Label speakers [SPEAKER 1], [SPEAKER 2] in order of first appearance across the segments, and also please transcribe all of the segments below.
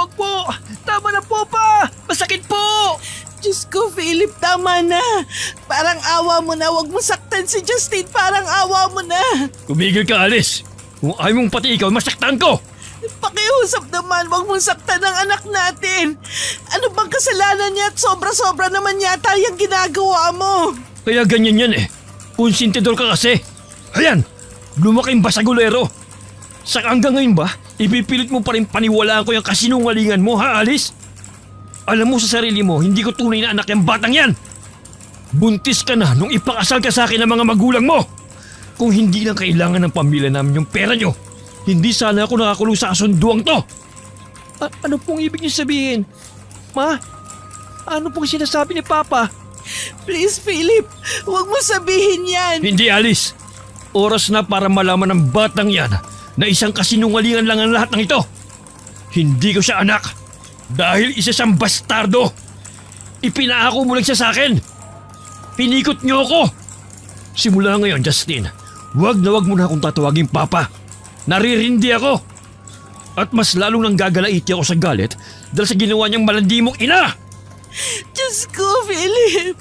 [SPEAKER 1] Wag po! Tama na po pa! Masakit po!
[SPEAKER 2] Diyos ko, Philip, tama na. Parang awa mo na. Huwag mo saktan si Justin. Parang awa mo na.
[SPEAKER 1] Tumigil ka, Alice! Kung ayaw mong pati ikaw, masaktan ko!
[SPEAKER 2] Pakiusap naman, huwag mong saktan ang anak natin. Ano bang kasalanan niya at sobra-sobra naman yata yung ginagawa mo?
[SPEAKER 1] Kaya ganyan yan eh. Konsentidor ka kasi. Ayan, lumaking basagulero. Sa hanggang ngayon ba, ipipilit mo pa rin paniwalaan ko yung kasinungalingan mo, ha, Alice? Alam mo sa sarili mo, hindi ko tunay na anak yung batang yan. Buntis ka na nung ipakasal ka sa akin ng mga magulang mo. Kung hindi lang kailangan ng pamilya namin yung pera nyo, hindi sana ako nakakulong sa kasunduang to. Ano pong ibig niyo sabihin? Ma, ano pong sinasabi ni Papa?
[SPEAKER 2] Please, Philip, huwag mo sabihin yan.
[SPEAKER 1] Hindi, Alice. Oras na para malaman ng batang yan na isang kasinungalingan lang ang lahat ng ito. Hindi ko siya anak dahil isa siyang bastardo. Ipinaako mo lang siya sa akin. Pinikot niyo ako. Simula ngayon, Justin, wag na wag mo na akong tatawagin Papa. Naririndi ako. At mas lalong nang gagalaiti ako sa galit dahil sa ginawa niyang malandimong ina.
[SPEAKER 2] Diyos ko, Philip.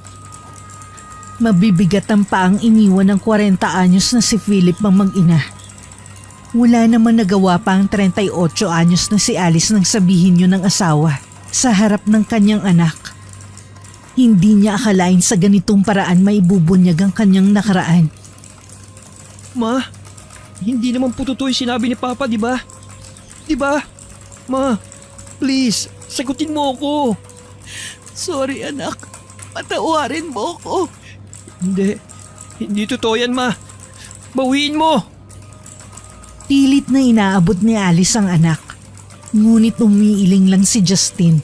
[SPEAKER 3] Mabibigat ang paang iniwan ng 40 anyos na si Philip ang mag-ina. Wala naman nagawa pa ang 38 anyos na si Alice nang sabihin yun ng asawa sa harap ng kanyang anak. Hindi niya akalain sa ganitong paraan maibubunyag ang kanyang nakaraan.
[SPEAKER 1] Ma, hindi naman po totoo yung sinabi ni Papa, di ba? Di ba? Ma, please, sagutin mo ako.
[SPEAKER 2] Sorry, anak. Patawarin mo ko.
[SPEAKER 1] Hindi totoo yan, Ma. Bawiin mo.
[SPEAKER 3] Pilit na inaabot ni Alice ang anak. Ngunit umiiling lang si Justin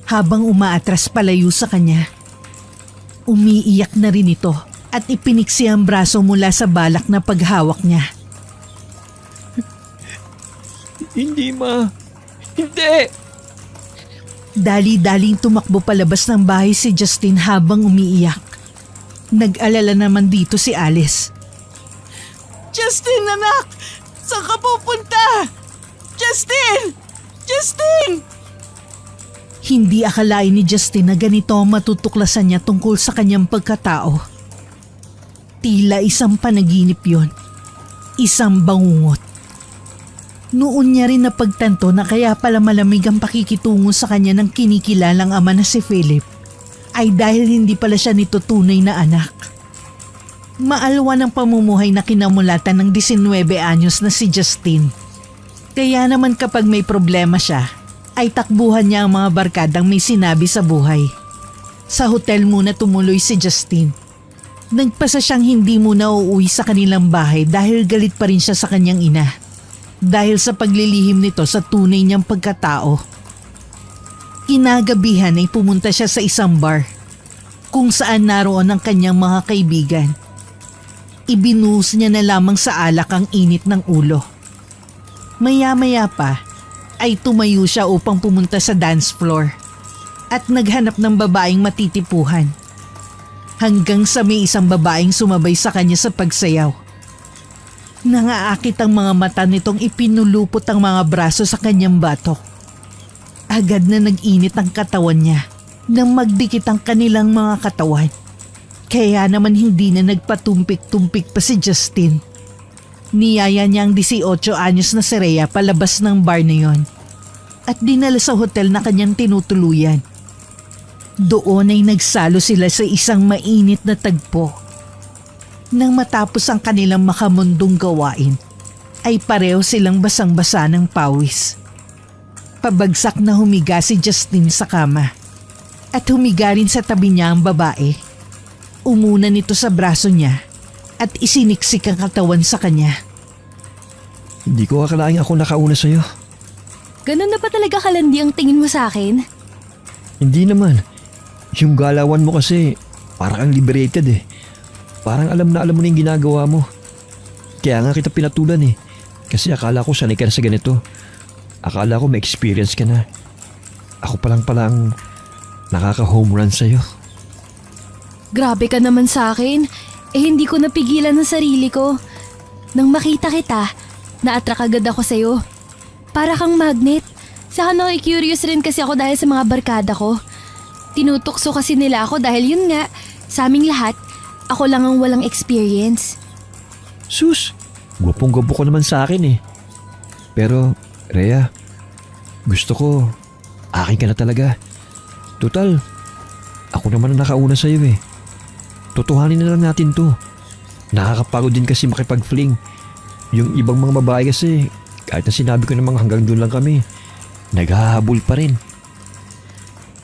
[SPEAKER 3] habang umaatras palayo sa kanya. Umiiyak na rin ito at ipiniksi ang braso mula sa balak na paghawak niya.
[SPEAKER 1] Hindi, Ma. Hindi!
[SPEAKER 3] Dali-daling tumakbo palabas ng bahay si Justin habang umiiyak. Nag-alala naman dito si Alice.
[SPEAKER 2] Justin, anak! Saan ka pupunta? Justin! Justin!
[SPEAKER 3] Hindi akalain ni Justin na ganito ang matutuklasan niya tungkol sa kanyang pagkatao. Tila isang panaginip yon. Isang bangungot. Noon niya rin napagtanto na kaya pala malamig ang pakikitungo sa kanya ng kinikilalang ama na si Philip ay dahil hindi pala siya nito tunay na anak. Maalwan ang pamumuhay na kinamulatan ng 19 anyos na si Justin. Kaya naman kapag may problema siya, ay takbuhan niya ang mga barkadang may sinabi sa buhay. Sa hotel muna tumuloy si Justin. Nagpasa siyang hindi muna uuwi sa kanilang bahay dahil galit pa rin siya sa kanyang ina. Dahil sa paglilihim nito sa tunay niyang pagkatao. Kinagabihan ay pumunta siya sa isang bar kung saan naroon ang kanyang mga kaibigan. Ibinuhos niya na lamang sa alak ang init ng ulo. Maya-maya pa ay tumayo siya upang pumunta sa dance floor at naghanap ng babaeng matitipuhan. Hanggang sa may isang babaeng sumabay sa kanya sa pagsayaw. Nangaakit ang mga mata nitong ipinulupot ang mga braso sa kanyang batok. Agad na nag-init ang katawan niya nang magdikit ang kanilang mga katawan. Kaya naman hindi na nagpatumpik-tumpik pa si Justin. Niyaya niya ang 18 anyos na si Rhea palabas ng bar na yon at dinala sa hotel na kanyang tinutuluyan. Doon ay nagsalo sila sa isang mainit na tagpo. Nang matapos ang kanilang makamundong gawain, ay pareho silang basang-basa ng pawis. Pabagsak na humiga si Justin sa kama at humiga rin sa tabi niya ang babae. Umuna nito sa braso niya at isiniksik ang katawan sa kanya.
[SPEAKER 1] Hindi ko akalaing ako nakauna sa'yo.
[SPEAKER 4] Ganun na ba talaga kalandi ang tingin mo sa akin?
[SPEAKER 1] Hindi naman. Yung galawan mo kasi parang kang liberated eh. Parang alam na yung ginagawa mo. Kaya nga kita pinatulan eh. Kasi akala ko sanay ka na sa ganito. Akala ko may experience ka na. Ako palang palang nakaka-home run sa'yo.
[SPEAKER 4] Grabe ka naman sa akin. Hindi ko napigilan ng sarili ko. Nang makita kita, na-attract agad ako sa'yo. Para kang magnet. Saka curious rin kasi ako dahil sa mga barkada ko. Tinutukso kasi nila ako dahil yun nga, sa aming lahat, ako lang ang walang experience.
[SPEAKER 1] Sus, gwapong-gwapo ko naman sa akin eh. Pero, Rhea, gusto ko, akin ka na talaga. Total, ako naman ang nakauna sa'yo eh. Tutuhanin na lang natin to. Nakakapagod din kasi makipag-fling. Yung ibang mga babae kasi, kahit na sinabi ko namang hanggang doon lang kami, naghahabol pa rin.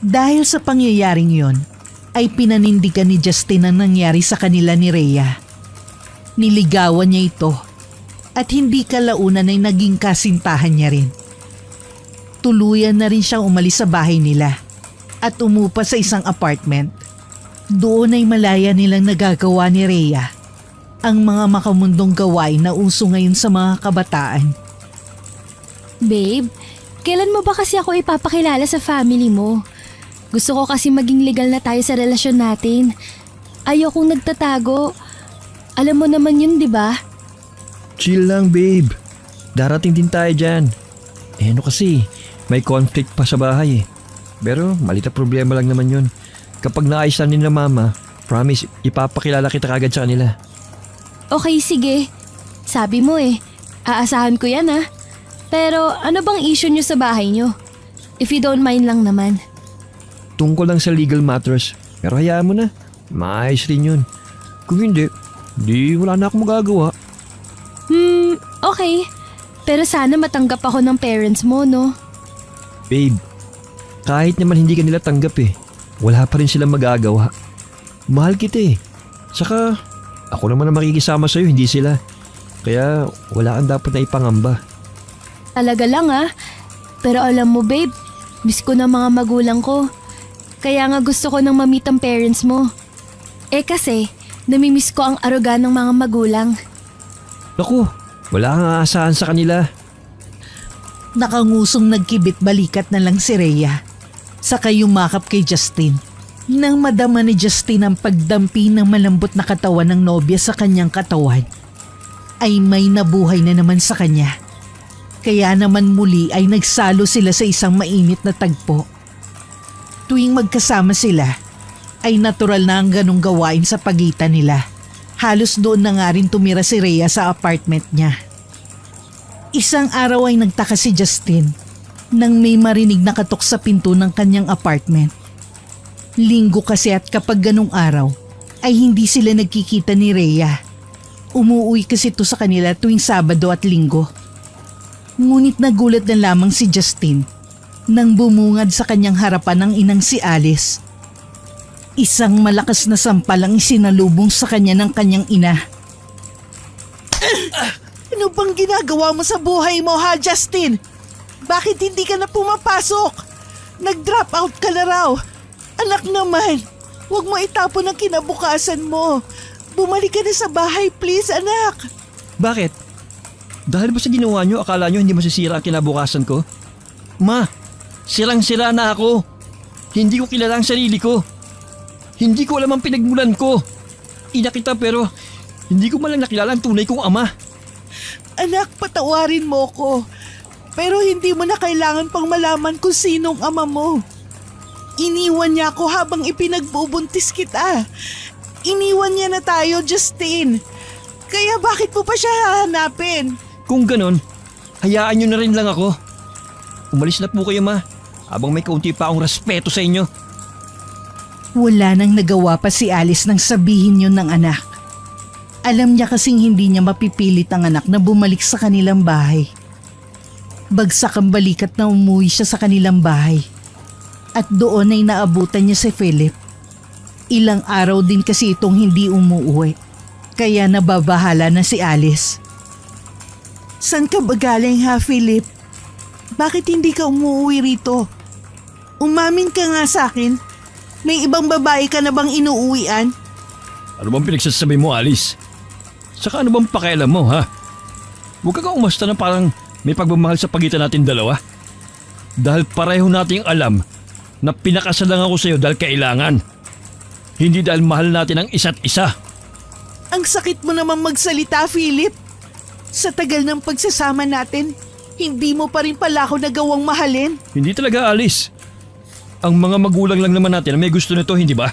[SPEAKER 3] Dahil sa pangyayaring yon, ay pinanindigan ni Justin ang nangyari sa kanila ni Rhea. Niligawan niya ito at hindi kalaunan ay naging kasintahan niya rin. Tuluyan na rin siyang umalis sa bahay nila at umupa sa isang apartment. Doon ay malaya nilang nagagawa ni Rhea ang mga makamundong gawain na uso ngayon sa mga kabataan.
[SPEAKER 4] Babe, kailan mo ba kasi ako ipapakilala sa family mo? Gusto ko kasi maging legal na tayo sa relasyon natin. Ayokong nagtatago. Alam mo naman yun, di ba?
[SPEAKER 1] Chill lang babe. Darating din tayo dyan. Eh ano kasi, may conflict pa sa bahay eh. Pero maliit na problema lang naman yun. Kapag naayos na nila mama, promise ipapakilala kita kagad sa kanila.
[SPEAKER 4] Okay, sige. Sabi mo aasahan ko yan Pero ano bang issue nyo sa bahay nyo? If you don't mind lang naman.
[SPEAKER 1] Tungkol lang sa legal matters. Pero hayaan mo na, maayos rin yun. Kung hindi, di wala na akong magagawa.
[SPEAKER 4] Okay. Pero sana matanggap ako ng parents mo, no?
[SPEAKER 1] Babe, kahit naman hindi ka nila tanggap wala pa rin silang magagawa. Mahal kita Saka, ako naman ang makikisama sa'yo, hindi sila. Kaya wala kang dapat na ipangamba.
[SPEAKER 4] Talaga lang Pero alam mo babe, miss ko na mga magulang ko. Kaya nga gusto ko nang ma-meet ang parents mo. Kasi, namimiss ko ang aruga ng mga magulang.
[SPEAKER 1] Naku, wala kang aasahan sa kanila.
[SPEAKER 3] Nakangusong nagkibit balikat na lang si Rhea. Saka yumakap kay Justin. Nang madama ni Justin ang pagdampi ng malambot na katawan ng nobya sa kanyang katawan, ay may nabuhay na naman sa kanya. Kaya naman muli ay nagsalo sila sa isang mainit na tagpo. Tuwing magkasama sila, ay natural na ang ganong gawain sa pagitan nila. Halos doon na nga rin tumira si Rhea sa apartment niya. Isang araw ay nagtaka si Justin nang may marinig na katok sa pinto ng kanyang apartment. Linggo kasi at kapag ganong araw ay hindi sila nagkikita ni Rhea. Umuwi kasi ito sa kanila tuwing Sabado at Linggo. Ngunit nagulat na lamang si Justin nang bumungad sa kanyang harapan ng inang si Alice. Isang malakas na sampal ang isinalubong sa kanya ng kanyang ina.
[SPEAKER 2] Ano bang ginagawa mo sa buhay mo ha, Justin? Bakit hindi ka na pumapasok? Nag-drop out ka na raw. Anak naman, huwag mo itapon ang kinabukasan mo. Bumalik ka na sa bahay, please, anak.
[SPEAKER 1] Bakit? Dahil ba sa ginawa nyo, akala nyo hindi masisira ang kinabukasan ko? Ma, sirang-sira na ako. Hindi ko kilala ang sarili ko. Hindi ko alam ang pinagmulan ko. Ina kita pero hindi ko man lang nakilala ang tunay kong ama.
[SPEAKER 2] Anak, patawarin mo ko. Pero hindi mo na kailangan pang malaman kung sinong ama mo. Iniwan niya ako habang ipinagbubuntis kita. Iniwan niya na tayo, Justin. Kaya bakit mo pa siya hahanapin?
[SPEAKER 1] Kung ganon, hayaan nyo na rin lang ako. Umalis na po kayo ma, habang may kaunti pa akong respeto sa inyo.
[SPEAKER 3] Wala nang nagawa pa si Alice nang sabihin yun ng anak. Alam niya kasing hindi niya mapipilit ang anak na bumalik sa kanilang bahay. Bagsak ang balikat na umuwi siya sa kanilang bahay. At doon ay naabutan niya si Philip. Ilang araw din kasi itong hindi umuwi. Kaya nababahala na si Alice.
[SPEAKER 2] San ka ba galing ha, Philip? Bakit hindi ka umuwi rito? Umamin ka nga sa akin. May ibang babae ka na bang inuuwian?
[SPEAKER 1] Ano bang pinagsasabi mo, Alice? Saka ano bang pakialam mo, ha? Huwag ka umasta na parang may pagmamahal sa pagitan natin dalawa. Dahil pareho nating alam na pinakasal lang ako sa'yo dahil kailangan. Hindi dahil mahal natin ang isa't isa.
[SPEAKER 2] Ang sakit mo naman magsalita, Philip. Sa tagal ng pagsasama natin, Hindi mo pa rin pala ako nagawang mahalin.
[SPEAKER 1] Hindi talaga, Alice. Ang mga magulang lang naman natin na may gusto nito, hindi ba?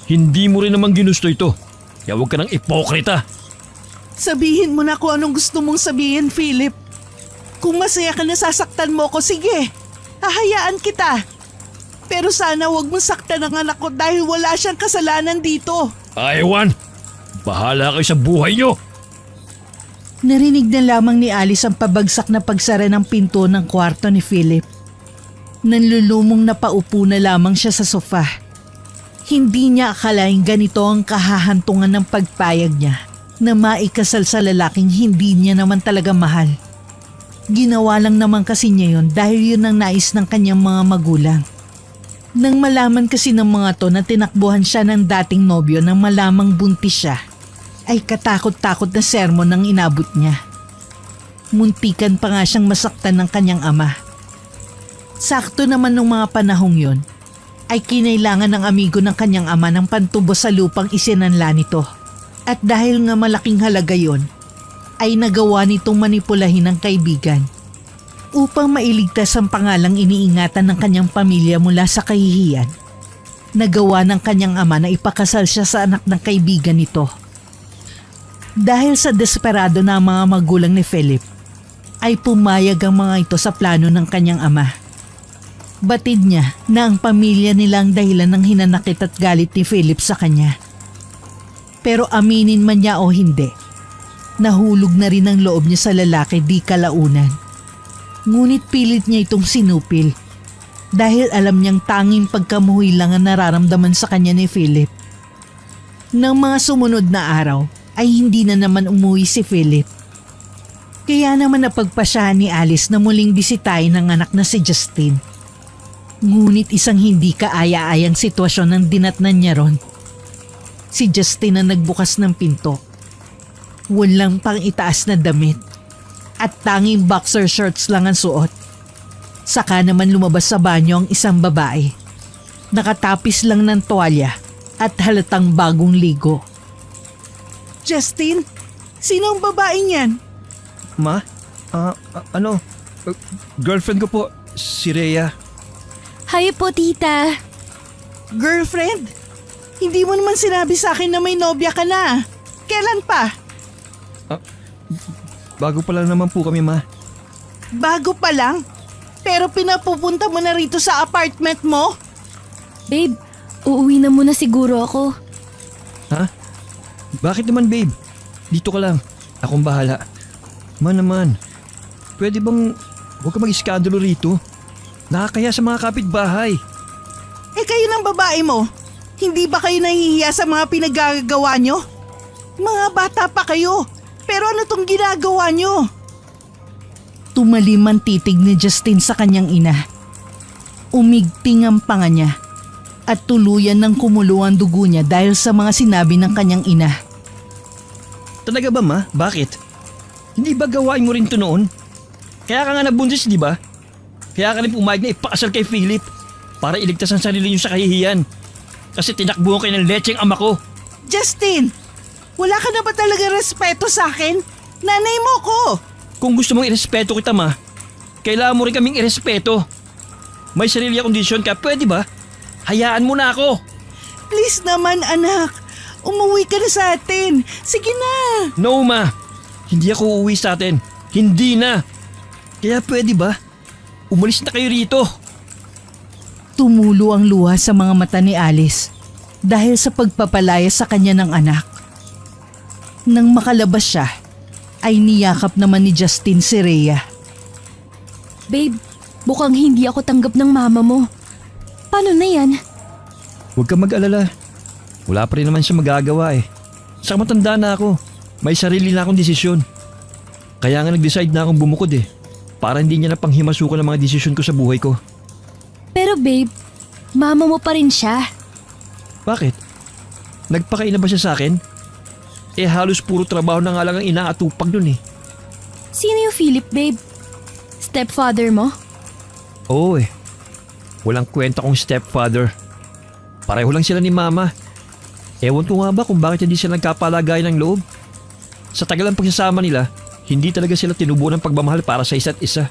[SPEAKER 1] Hindi mo rin naman ginusto ito. Kaya huwag ka ng ipokrita.
[SPEAKER 2] Sabihin mo na kung anong gusto mong sabihin, Philip. Kung masaya ka na sasaktan mo ko, sige. Hahayaan kita. Pero sana huwag mong saktan ang anak ko dahil wala siyang kasalanan dito.
[SPEAKER 1] Ewan! Bahala kayo sa buhay nyo!
[SPEAKER 3] Narinig na lamang ni Alice ang pabagsak na pagsara ng pinto ng kwarto ni Philip. Nanlulumong napaupo na lamang siya sa sofa. Hindi niya akalaing ganito ang kahahantungan ng pagpayag niya na maikasal sa lalaking hindi niya naman talaga mahal. Ginawa lang naman kasi niya yun dahil yun ang nais ng kanyang mga magulang. Nang malaman kasi ng mga to na tinakbuhan siya ng dating nobyo nang malamang buntis siya, ay katakot-takot na sermon ang inabot niya. Muntikan pa nga siyang masaktan ng kanyang ama. Sakto naman nung mga panahong yon, ay kinailangan ng amigo ng kanyang ama ng pantubo sa lupang isinanla nito. At dahil nga malaking halaga yon, ay nagawa nitong manipulahin ng kaibigan upang mailigtas ang pangalang iniingatan ng kanyang pamilya mula sa kahihiyan. Nagawa ng kanyang ama na ipakasal siya sa anak ng kaibigan nito. Dahil sa desperado na mga magulang ni Philip, ay pumayag ang mga ito sa plano ng kanyang ama. Batid niya na ang pamilya nilang dahilan ng hinanakit at galit ni Philip sa kanya. Pero aminin man niya o hindi, nahulog na rin ang loob niya sa lalaki di kalaunan. Ngunit pilit niya itong sinupil dahil alam niyang tanging pagkamuhi lang ang nararamdaman sa kanya ni Philip. Nang mga sumunod na araw ay hindi na naman umuwi si Philip. Kaya naman napagpasyahan ni Alice na muling bisitahin ang anak na si Justin. Ngunit isang hindi kaaya-ayang sitwasyon ang dinatnan niya ron. Si Justin ang nagbukas ng pinto. Walang pang itaas na damit at tanging boxer shorts lang ang suot. Saka naman lumabas sa banyo ang isang babae. Nakatapis lang ng tuwalya at halatang bagong ligo.
[SPEAKER 2] Justin, sino ang babaeng yan?
[SPEAKER 1] Ma? Girlfriend ko po, si Rhea.
[SPEAKER 4] Hi po, tita.
[SPEAKER 2] Girlfriend? Hindi mo naman sinabi sa akin na may nobya ka na. Kailan pa?
[SPEAKER 1] Bago pa lang naman po kami, Ma.
[SPEAKER 2] Bago pa lang? Pero pinapupunta mo na rito sa apartment mo?
[SPEAKER 4] Babe, uuwi na muna siguro ako.
[SPEAKER 1] Ha? Bakit naman, babe? Dito ka lang. Akong bahala. Ma naman, pwede bang huwag ka mag-iskandalo rito? Nakakaya sa mga kapitbahay.
[SPEAKER 2] Eh kayo ng babae mo, hindi ba kayo nahihiya sa mga pinagagawa nyo? Mga bata pa kayo, pero ano tong ginagawa nyo?
[SPEAKER 3] Tumalim ang titig ni Justin sa kanyang ina. Umigting ang panga niya at tuluyan ng kumulo ang dugo niya dahil sa mga sinabi ng kanyang ina.
[SPEAKER 1] Talaga ba, Ma? Bakit? Hindi ba gawain mo rin to noon? Kaya ka nga nabuntis, di ba? Kaya ka rin pumayag na ipakasal kay Philip para iligtas ang sarili niyo sa kahihiyan. Kasi tinakbuhan kayo ng lecheng ama ko.
[SPEAKER 2] Justin, wala ka na ba talaga respeto sa akin? Nanay mo ko!
[SPEAKER 1] Kung gusto mong irespeto kita, Ma, kailangan mo rin kaming irespeto. May sarili akong desisyon ka, pwede ba? Hayaan mo na ako.
[SPEAKER 2] Please naman anak, umuwi ka na sa atin. Sige na.
[SPEAKER 1] No, Ma. Hindi ako uuwi sa atin. Hindi na. Kaya pwede ba? Umalis na kayo rito.
[SPEAKER 3] Tumulo ang luha sa mga mata ni Alice dahil sa pagpapalaya sa kanya ng anak. Nang makalabas siya, ay niyakap naman ni Justin si Rhea.
[SPEAKER 4] Babe, mukhang hindi ako tanggap ng mama mo. Paano na yan?
[SPEAKER 1] Huwag kang mag-alala. Wala pa rin naman siya magagawa eh. Saka matanda na ako. May sarili na akong desisyon. Kaya nga nag-decide na akong bumukod eh. Para hindi niya na panghimasukan ang mga desisyon ko sa buhay ko.
[SPEAKER 4] Pero babe, mama mo pa rin siya.
[SPEAKER 1] Bakit? Nagpakaina ba siya sa akin? Eh halos puro trabaho na nga lang ang inaatupag dun eh.
[SPEAKER 4] Sino yung Philip, babe? Stepfather mo?
[SPEAKER 1] Oo eh. Walang kwenta kong stepfather. Pareho lang sila ni Mama. Ewan ko nga ba kung bakit hindi sila nagkapalagay ng loob. Sa tagal ng pagsasama nila, Hindi talaga sila tinubuo ng pagmamahal para sa isa't isa.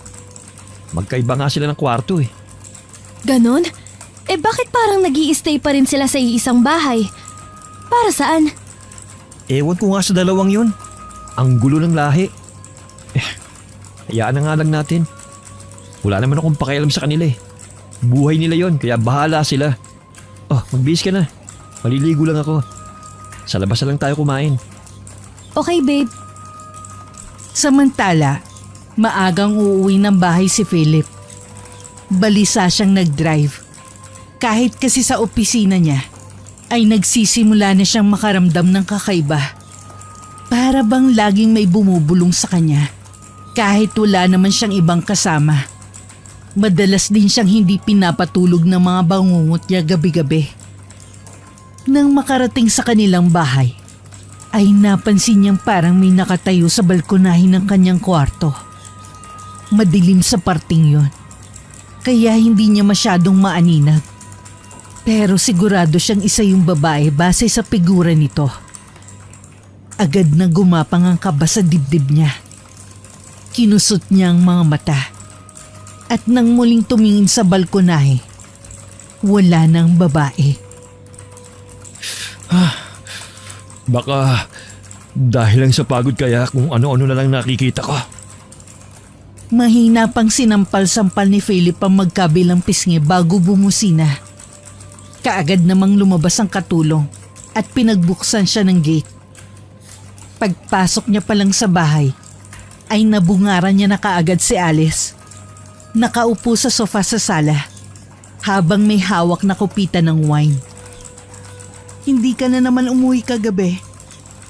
[SPEAKER 1] Magkaiba nga sila ng kwarto eh.
[SPEAKER 4] Ganon? Eh bakit parang nag-i-stay pa rin sila sa iisang bahay? Para saan?
[SPEAKER 1] Ewan ko nga sa dalawang yun. Ang gulo ng lahi. Hayaan na nga lang natin. Wala naman akong pakialam sa kanila eh. Buhay nila yon, kaya bahala sila. Oh, magbihis ka na. Maliligo lang ako. Sa labas na lang tayo kumain.
[SPEAKER 4] Okay, babe.
[SPEAKER 3] Samantala, maagang uuwi ng bahay si Philip. Balisa siyang nag-drive. Kahit kasi sa opisina niya, ay nagsisimula na siyang makaramdam ng kakaiba. Para bang laging may bumubulong sa kanya. Kahit wala naman siyang ibang kasama. Madalas din siyang hindi pinapatulog ng mga bangungot niya gabi-gabi. Nang makarating sa kanilang bahay, ay napansin niyang parang may nakatayo sa balkonahe ng kanyang kwarto. Madilim sa parting yon, kaya hindi niya masyadong maaninag. Pero sigurado siyang isa yung babae base sa figura nito. Agad na gumapang ang kaba sa dibdib niya. Kinusot niya ang mga mata. At nang muling tumingin sa balkonahe, wala nang babae.
[SPEAKER 1] Baka dahil lang sa pagod kaya kung ano-ano na lang nakikita ko.
[SPEAKER 3] Mahina pang sinampal-sampal ni Philip ang magkabilang pisngi bago bumusina. Kaagad namang lumabas ang katulong at pinagbuksan siya ng gate. Pagpasok niya pa lang sa bahay, ay nabungaran niya na kaagad si Alice. Nakaupo sa sofa sa sala habang may hawak na kupita ng wine.
[SPEAKER 2] Hindi ka na naman umuwi kagabi.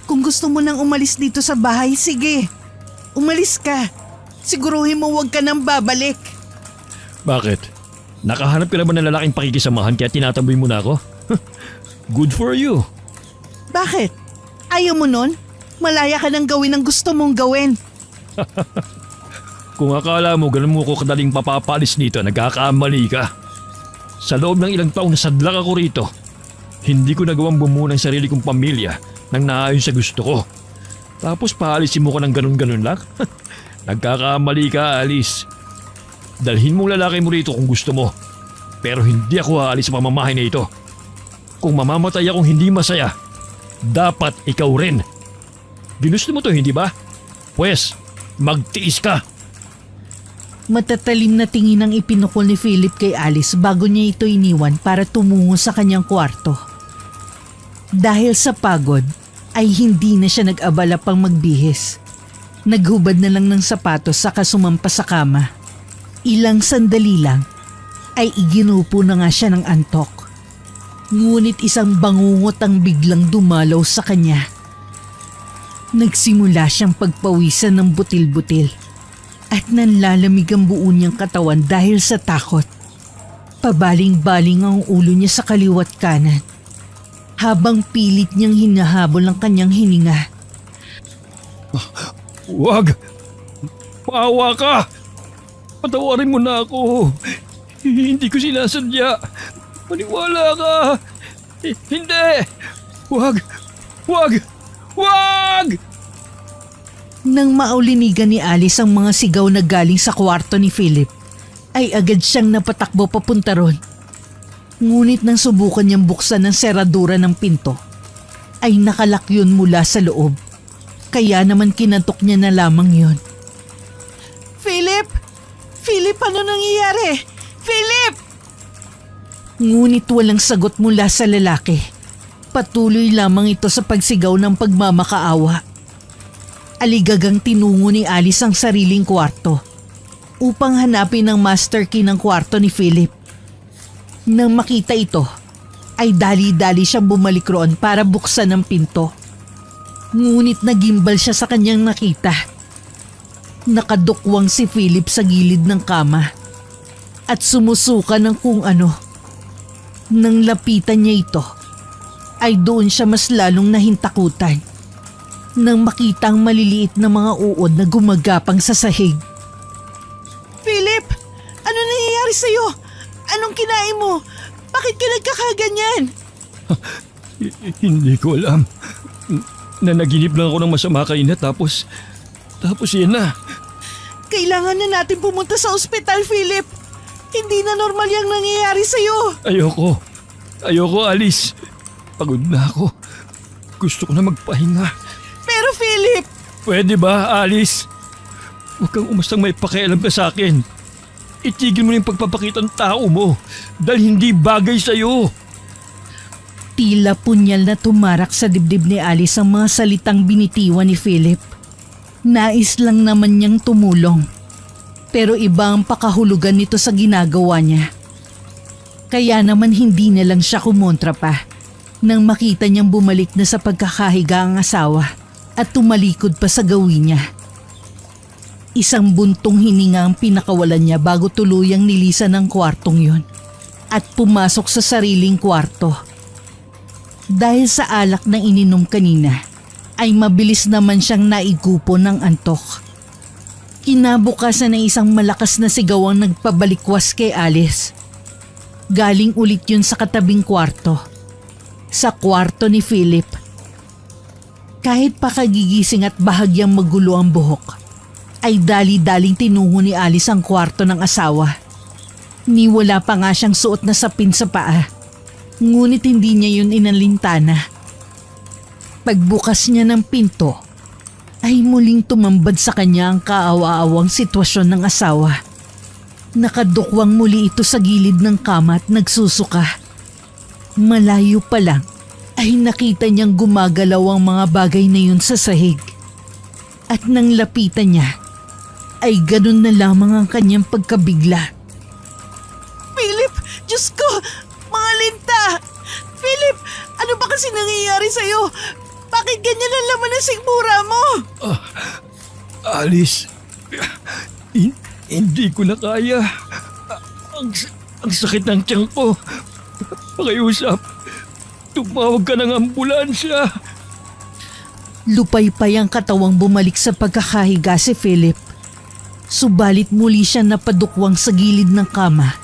[SPEAKER 2] Kung gusto mo nang umalis dito sa bahay, sige. Umalis ka. Siguruhin mo huwag ka nang babalik.
[SPEAKER 1] Bakit? Nakahanap ka na ba ng lalaking pakikisamahan kaya tinatamboy mo na ako? Good for you.
[SPEAKER 2] Bakit? Ayaw mo nun? Malaya ka nang gawin ang gusto mong gawin.
[SPEAKER 1] Kung akala mo ganun mo ko kadaling papapalis nito, nagkakamali ka. Sa loob ng ilang taong nasadlak ako rito, hindi ko nagawang bumuo ng sarili kong pamilya nang naayon sa gusto ko. Tapos paalisin mo ko ng ganun-ganun lang? Nagkakamali ka, Alice. Dalhin mong lalaki mo rito kung gusto mo. Pero hindi ako aalis sa pamamahay na ito. Kung mamamatay akong hindi masaya, dapat ikaw rin. Ginusto mo to, hindi ba? Pwes, magtiis ka.
[SPEAKER 3] Matatalim na tingin ang ipinukol ni Philip kay Alice bago niya ito iniwan para tumungo sa kanyang kwarto. Dahil sa pagod, ay hindi na siya nag-abala pang magbihis. Naghubad na lang ng sapatos saka sumampa sa kama. Ilang sandali lang, ay iginupo na nga siya ng antok. Ngunit isang bangungot ang biglang dumalaw sa kanya. Nagsimula siyang pagpawisan ng butil-butil. At nanlalamig ang buo niyang katawan dahil sa takot. Pabaling-baling ang ulo niya sa kaliwat kanan. Habang pilit niyang hinahabol ang kanyang hininga.
[SPEAKER 1] Wag! Maawa ka! Patawarin mo na ako. Hindi ko sinasadya. Maniwala ka. Hindi! Wag! Wag! Wag!
[SPEAKER 3] Nang maulinigan ni Alice ang mga sigaw na galing sa kwarto ni Philip, ay agad siyang napatakbo papunta ron. Ngunit nang subukan niyang buksan ang seradura ng pinto, ay nakalak yun mula sa loob. Kaya naman kinantok niya na lamang yun.
[SPEAKER 2] Philip! Philip, ano nangyayari? Philip!
[SPEAKER 3] Ngunit walang sagot mula sa lalaki. Patuloy lamang ito sa pagsigaw ng pagmamakaawa. Aligagang tinungo ni Alice ang sariling kwarto upang hanapin ang master key ng kwarto ni Philip. Nang makita ito, ay dali-dali siyang bumalik roon para buksan ang pinto. Ngunit nagimbal siya sa kanyang nakita. Nakadukwang si Philip sa gilid ng kama at sumusuka ng kung ano. Nang lapitan niya ito, ay doon siya mas lalong nahintakutan nang makita ang maliliit na mga uod na gumagapang sa sahig.
[SPEAKER 2] Philip! Ano nangyayari sa'yo? Anong kinain mo? Bakit ka nagkakaganyan?
[SPEAKER 1] Hindi ko alam. Nanaginip lang ako ng masama kanina tapos Tapos yan na.
[SPEAKER 2] Kailangan na natin pumunta sa ospital, Philip. Hindi na normal yung nangyayari sa'yo.
[SPEAKER 1] Ayoko, Alice. Pagod na ako. Gusto ko na magpahinga.
[SPEAKER 2] Pero Philip,
[SPEAKER 1] Pwede ba, Alice? Huwag kang umastang may pakialam ka sa akin. Itigil mo na yung pagpapakita ng tao mo dahil hindi bagay sa'yo.
[SPEAKER 3] Tila punyal na tumarak sa dibdib ni Alice ang mga salitang binitiwan ni Philip. Nais lang naman niyang tumulong. Pero iba ang pakahulugan nito sa ginagawa niya. Kaya naman hindi na lang siya kumontra pa nang makita niyang bumalik na sa pagkakahiga ang asawa at tumalikod pa sa gawin niya. Isang buntong hininga ang pinakawalan niya bago tuluyang nilisan ang kwartong yon at pumasok sa sariling kwarto. Dahil sa alak na ininom kanina, ay mabilis naman siyang naigupo ng antok. Kinabukasan ng isang malakas na sigaw ang nagpabalikwas kay Alice. Galing ulit yun sa katabing kwarto. Sa kwarto ni Philip. Kahit pa kagigising at bahagyang magulo ang buhok, ay dali-daling tinungo ni Alice ang kwarto ng asawa. Niwala pa nga siyang suot na sapin sa paa. Ngunit hindi niya yun inalintana. Pagbukas niya ng pinto, ay muling tumambad sa kanya ang kaawa-awang sitwasyon ng asawa. Nakadukwang muli ito sa gilid ng kama at nagsusuka. Malayo pa lang ay nakita niyang gumagalaw ang mga bagay na yun sa sahig. At nang lapitan niya, ay ganun na lamang ang kanyang pagkabigla.
[SPEAKER 2] Philip, Diyos ko, mga linta. Philip, ano ba kasi nangyayari sa'yo? Bakit ganyan ang laman ng sikmura mo?
[SPEAKER 1] Alice, hindi ko na kaya. Ang sakit ng tiyan ko. Pakiusap, tumawag ka ng ambulansya.
[SPEAKER 3] Lupaypay ang katawang bumalik sa pagkakahiga si Philip. Subalit muli siya napadukwang sa gilid ng kama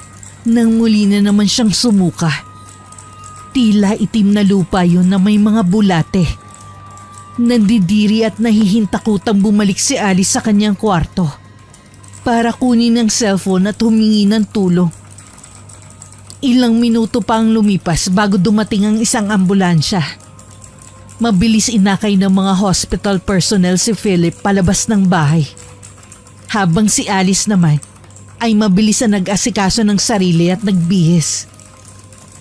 [SPEAKER 3] nang muli na naman siyang sumuka. Tila itim na lupa yun na may mga bulate. Nandidiri at nahihintakutang bumalik si Alice sa kanyang kwarto para kunin ang cellphone at humingi ng tulong. Ilang minuto pa ang lumipas bago dumating ang isang ambulansya. Mabilis inakay ng mga hospital personnel si Philip palabas ng bahay. Habang si Alice naman ay mabilis na nag-asikaso ng sarili at nagbihis.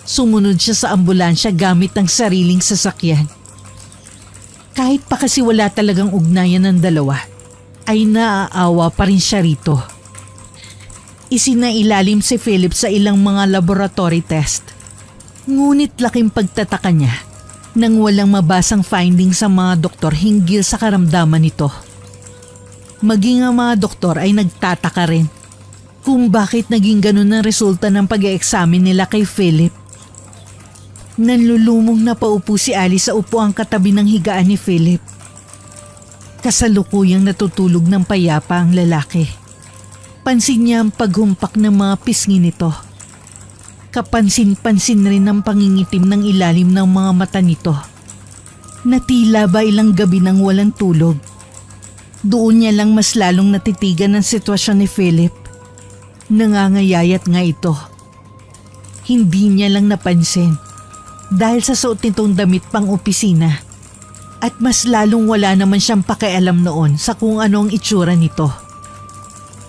[SPEAKER 3] Sumunod siya sa ambulansya gamit ang sariling sasakyan. Kahit pa kasi wala talagang ugnayan ng dalawa, ay naaawa pa rin siya rito. Isinailalim si Philip sa ilang mga laboratory test. Ngunit laking pagtataka niya nang walang mabasang findings sa mga doktor hinggil sa karamdaman nito. Maging ang mga doktor ay nagtataka rin kung bakit naging ganun ang resulta ng pag-e-examine nila kay Philip. Nanlulumong na paupo si Alice sa upuang katabi ng higaan ni Philip. Kasalukuyang natutulog ng payapa ang lalaki. Pansin niya ang paghumpak ng mga pisngi nito. Kapansin-pansin rin ang pangingitim ng ilalim ng mga mata nito. Natila ba ilang gabi nang walang tulog. Doon niya lang mas lalong natitigan ang sitwasyon ni Philip. Nangangayayat nga ito. Hindi niya lang napansin dahil sa suot nitong damit pang opisina. At mas lalong wala naman siyang pakialam noon sa kung ano ang itsura nito.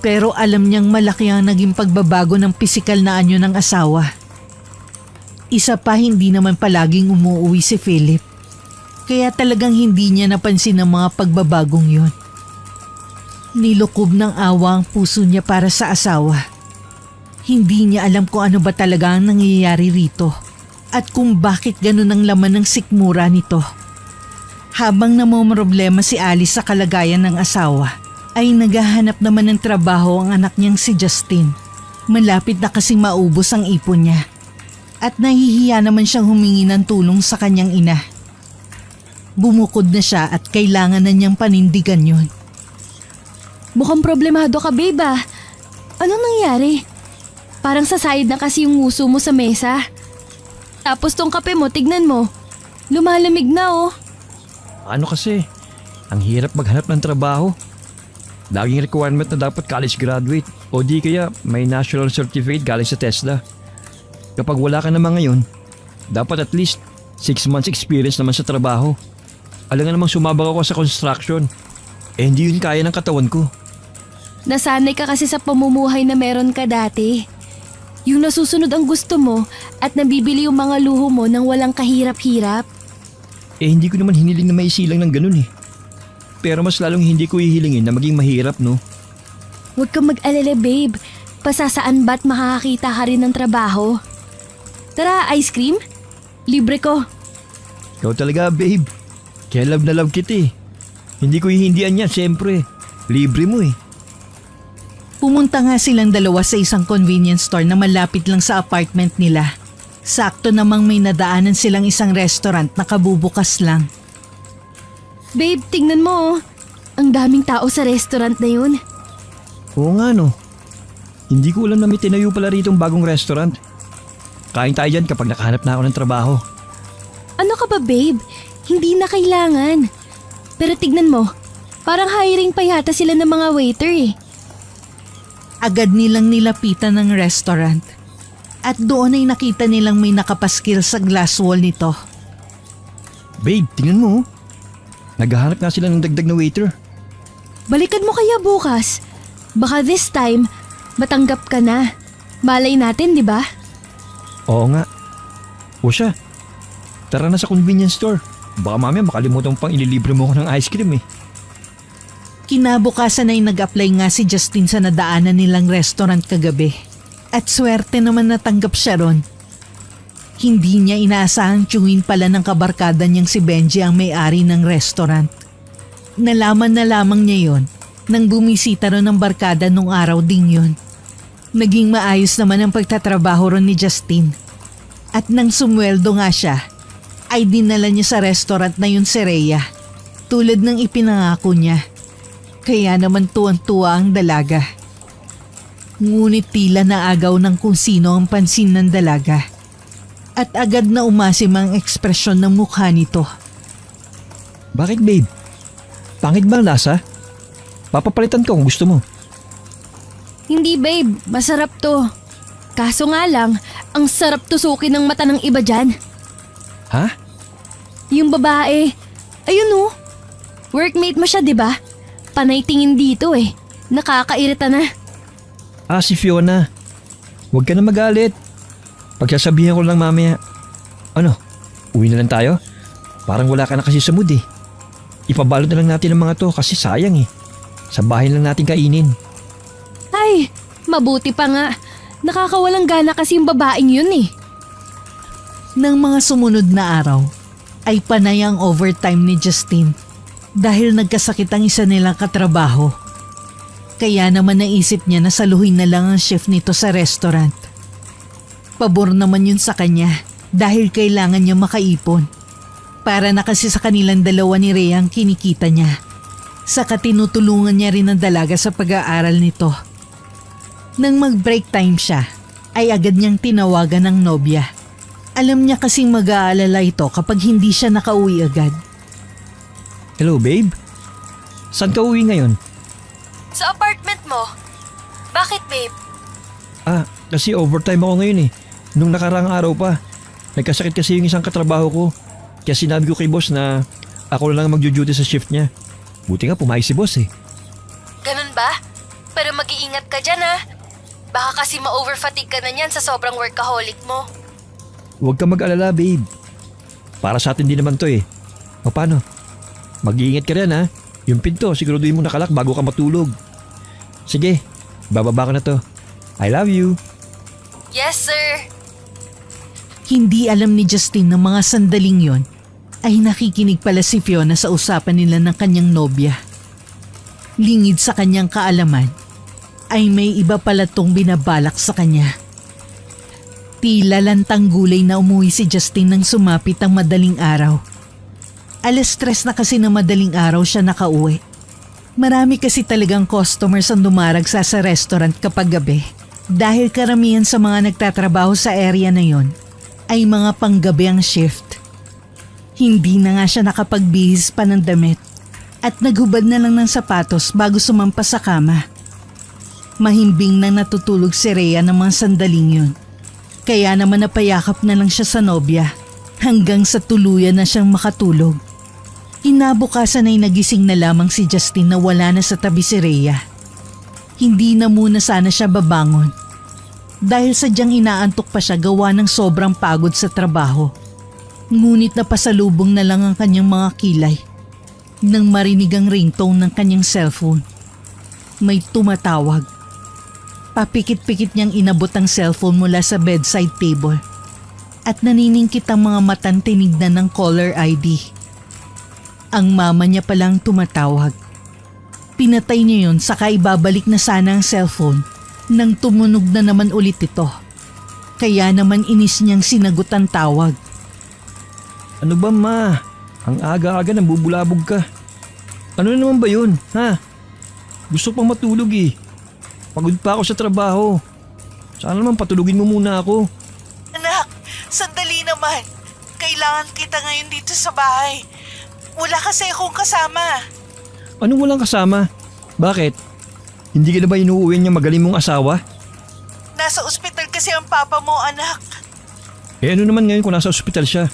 [SPEAKER 3] Pero alam niyang malaki ang naging pagbabago ng pisikal na anyo ng asawa. Isa pa, hindi naman palaging umuuwi si Philip. Kaya talagang hindi niya napansin ang mga pagbabagong yun. Nilukob ng awa ang puso niya para sa asawa. Hindi niya alam kung ano ba talaga ang nangyayari rito at kung bakit ganun ang laman ng sikmura nito. Habang namomroblema si Alice sa kalagayan ng asawa, ay naghahanap naman ng trabaho ang anak niyang si Justin. Malapit na kasing maubos ang ipon niya. At nahihiya naman siyang humingi ng tulong sa kanyang ina. Bumukod na siya at kailangan na niyang panindigan yun.
[SPEAKER 4] Mukhang problemado ka, babe ah. Anong nangyari? Parang sasayad na kasi yung nguso mo sa mesa. Tapos tong kape mo, tignan mo. Lumalamig na oh.
[SPEAKER 1] Ano kasi? Ang hirap maghanap ng trabaho. Laging requirement na dapat college graduate o di kaya may national certificate galing sa TESDA. Kapag wala ka naman ngayon, dapat at least 6 months experience naman sa trabaho. Alam nga namang sumabak ako sa construction. Hindi yun kaya ng katawan ko.
[SPEAKER 4] Nasanay ka kasi sa pamumuhay na meron ka dati. Yung nasusunod ang gusto mo at nabibili yung mga luho mo nang walang kahirap-hirap.
[SPEAKER 1] Hindi ko naman hiniling na may silang ng ganun eh. Pero mas lalong hindi ko hihilingin na maging mahirap, no?
[SPEAKER 4] Huwag kang mag-alala, babe. Pasasaan ba't makakakita ka rin ng trabaho? Tara, ice cream? Libre ko.
[SPEAKER 1] Ikaw talaga, babe. Kaya love na love kita eh. Hindi ko hihindian yan, siyempre. Libre mo eh.
[SPEAKER 3] Pumunta nga silang dalawa sa isang convenience store na malapit lang sa apartment nila. Sakto namang may nadaanan silang isang restaurant na kabubukas lang.
[SPEAKER 4] Babe, tingnan mo oh. Ang daming tao sa restaurant na yun.
[SPEAKER 1] Oo nga no. Hindi ko alam na may tinayo pala rito ang bagong restaurant. Kain tayo dyan kapag nakahanap na ako ng trabaho.
[SPEAKER 4] Ano ka ba, babe? Hindi na kailangan. Pero tignan mo, parang hiring pa yata sila ng mga waiter eh.
[SPEAKER 3] Agad nilang nilapitan ng restaurant. At doon ay nakita nilang may nakapaskil sa glass wall nito.
[SPEAKER 1] Babe, tingnan mo. Naghahanap nga sila ng dagdag na waiter.
[SPEAKER 4] Balikan mo kaya bukas. Baka this time, matanggap ka na. Malay natin, di ba?
[SPEAKER 1] Oo nga. O siya, tara na sa convenience store. Baka mamaya makalimutan mo pang ililibre mo ko ng ice cream eh.
[SPEAKER 3] Kinabukasan ay nag-apply nga si Justin sa nadaanan nilang restaurant kagabi. At swerte naman natanggap siya ron. Hindi niya inaasahang tiyungin pala ng kabarkada niyang si Benji ang may-ari ng restaurant. Nalaman na lamang niya yon nang bumisita ron ng barkada nung araw ding yun. Naging maayos naman ang pagtatrabaho ron ni Justin. At nang sumweldo nga siya, ay dinala niya sa restaurant na yun si Rhea. Tulad ng ipinangako niya. Kaya naman tuwang-tuwa ang dalaga. Ngunit tila naagaw ng kung sino ang pansin ng dalaga. At agad na umasim ang ekspresyon ng mukha nito.
[SPEAKER 1] Bakit babe? Pangit ba ang lasa? Papapalitan ko kung gusto mo.
[SPEAKER 4] Hindi, babe. Masarap to. Kaso nga lang, ang sarap tusukin ng mata ng iba dyan.
[SPEAKER 1] Ha?
[SPEAKER 4] Yung babae, ayun oh. Workmate mo siya, di ba? Panay tingin dito eh. Nakakairita na.
[SPEAKER 1] Ah, si Fiona. Huwag ka na magalit. Pagsasabihan ko lang mamaya. Ano, uwi na lang tayo? Parang wala ka na kasi sa mood eh. Ipabalot na lang natin ang mga to kasi sayang eh. Sa bahay lang natin kainin.
[SPEAKER 4] Ay, mabuti pa nga. Nakakawalang gana kasi yung babaeng yun eh.
[SPEAKER 3] Nang mga sumunod na araw, ay panay ang overtime ni Justin dahil nagkasakit ang isa nilang katrabaho. Kaya naman naisip niya na saluhin na lang ang shift nito sa restaurant. Pabor naman yun sa kanya dahil kailangan niya makaipon. Para na kasi sa kanilang dalawa ni Rhea ang kinikita niya. Saka tinutulungan niya rin ang dalaga sa pag-aaral nito. Nang mag-break time siya, ay agad niyang tinawagan ng nobya. Alam niya kasing mag-aalala ito kapag hindi siya nakauwi agad.
[SPEAKER 1] Hello babe? Saan ka uwi ngayon?
[SPEAKER 4] Sa apartment mo. Bakit, babe?
[SPEAKER 1] Ah, kasi overtime ako ngayon eh. Nung nakaraang araw pa. Nagkasakit kasi yung isang katrabaho ko. Kaya sinabi ko kay boss na ako na lang magjo-duty sa shift niya. Buti nga pumayag si boss eh.
[SPEAKER 4] Ganun ba? Pero mag-iingat ka dyan ha. Baka kasi ma-overfatigue ka na niyan sa sobrang workaholic mo.
[SPEAKER 1] Huwag ka mag-alala babe. Para sa atin din naman to eh. O paano? Mag-iingat ka rin ha. Yung pinto siguraduhin mo nakalak bago ka matulog. Sige, bababa ka na to. I love you.
[SPEAKER 4] Yes, sir.
[SPEAKER 3] Hindi alam ni Justin na mga sandaling yon ay nakikinig pala si Fiona sa usapan nila ng kanyang nobya. Lingid sa kanyang kaalaman ay may iba pala tong binabalak sa kanya. Tila lantang gulay na umuwi si Justin nang sumapit ang madaling araw. 3:00 na kasi na madaling araw siya nakauwi. Marami kasi talagang customers ang dumaragsa sa restaurant kapag gabi dahil karamihan sa mga nagtatrabaho sa area na yon ay mga panggabi ang shift. Hindi na nga siya nakapagbihis pa ng damit at naghubad na lang ng sapatos bago sumampas sa kama. Mahimbing nang natutulog si Rhea ng mga sandaling yun. Kaya naman napayakap na lang siya sa nobya hanggang sa tuluyan na siyang makatulog. Inabukasan ay nagising na lamang si Justin na wala na sa tabi si Rhea. Hindi na muna sana siya babangon dahil sadyang inaantok pa siya gawa ng sobrang pagod sa trabaho. Ngunit napasalubong na lang ang kanyang mga kilay nang marinig ang ringtone ng kanyang cellphone. May tumatawag. Papikit-pikit niyang inabot ang cellphone mula sa bedside table at naniningkit ang mga matang tinignan ng caller ID. Ang mama niya palang tumatawag. Pinatay niya yun saka ibabalik na sana ang cellphone nang tumunog na naman ulit ito. Kaya naman inis niyang sinagot ang tawag.
[SPEAKER 1] Ano ba ma? Ang aga-aga nang bubulabog ka. Ano na naman ba yun, ha? Gusto pang matulog eh. Pagod pa ako sa trabaho. Sana naman patulugin mo muna ako.
[SPEAKER 2] Anak, sandali naman. Kailangan kita ngayon dito sa bahay. Wala kasi akong kasama.
[SPEAKER 1] Anong walang kasama? Bakit? Hindi ka na ba inuuwi niya magaling mong asawa?
[SPEAKER 2] Nasa ospital kasi ang papa mo, anak.
[SPEAKER 1] Eh ano naman ngayon kung nasa ospital siya?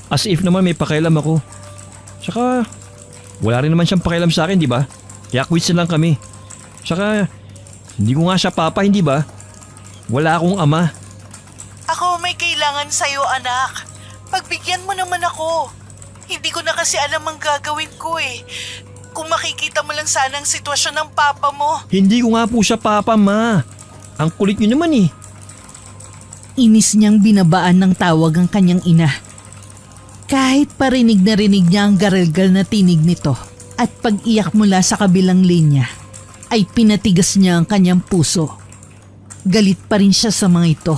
[SPEAKER 1] As if naman may pakialam ako. Saka, wala rin naman siyang pakialam sa akin, di ba? Kaya quits na lang kami. Saka, hindi ko nga siya papa, hindi ba? Wala akong ama.
[SPEAKER 2] Ako may kailangan sa'yo, anak. Pagbigyan mo naman ako. Hindi ko na kasi alam ang gagawin ko eh. Kung makikita mo lang sana ang sitwasyon ng papa mo.
[SPEAKER 1] Hindi ko nga po siya papa, ma. Ang kulit niyo naman eh.
[SPEAKER 3] Inis niyang binabaan ng tawag ang kanyang ina. Kahit parinig na rinig niya ang garalgal na tinig nito at pag-iyak mula sa kabilang linya, ay pinatigas niya ang kanyang puso. Galit pa rin siya sa mga ito.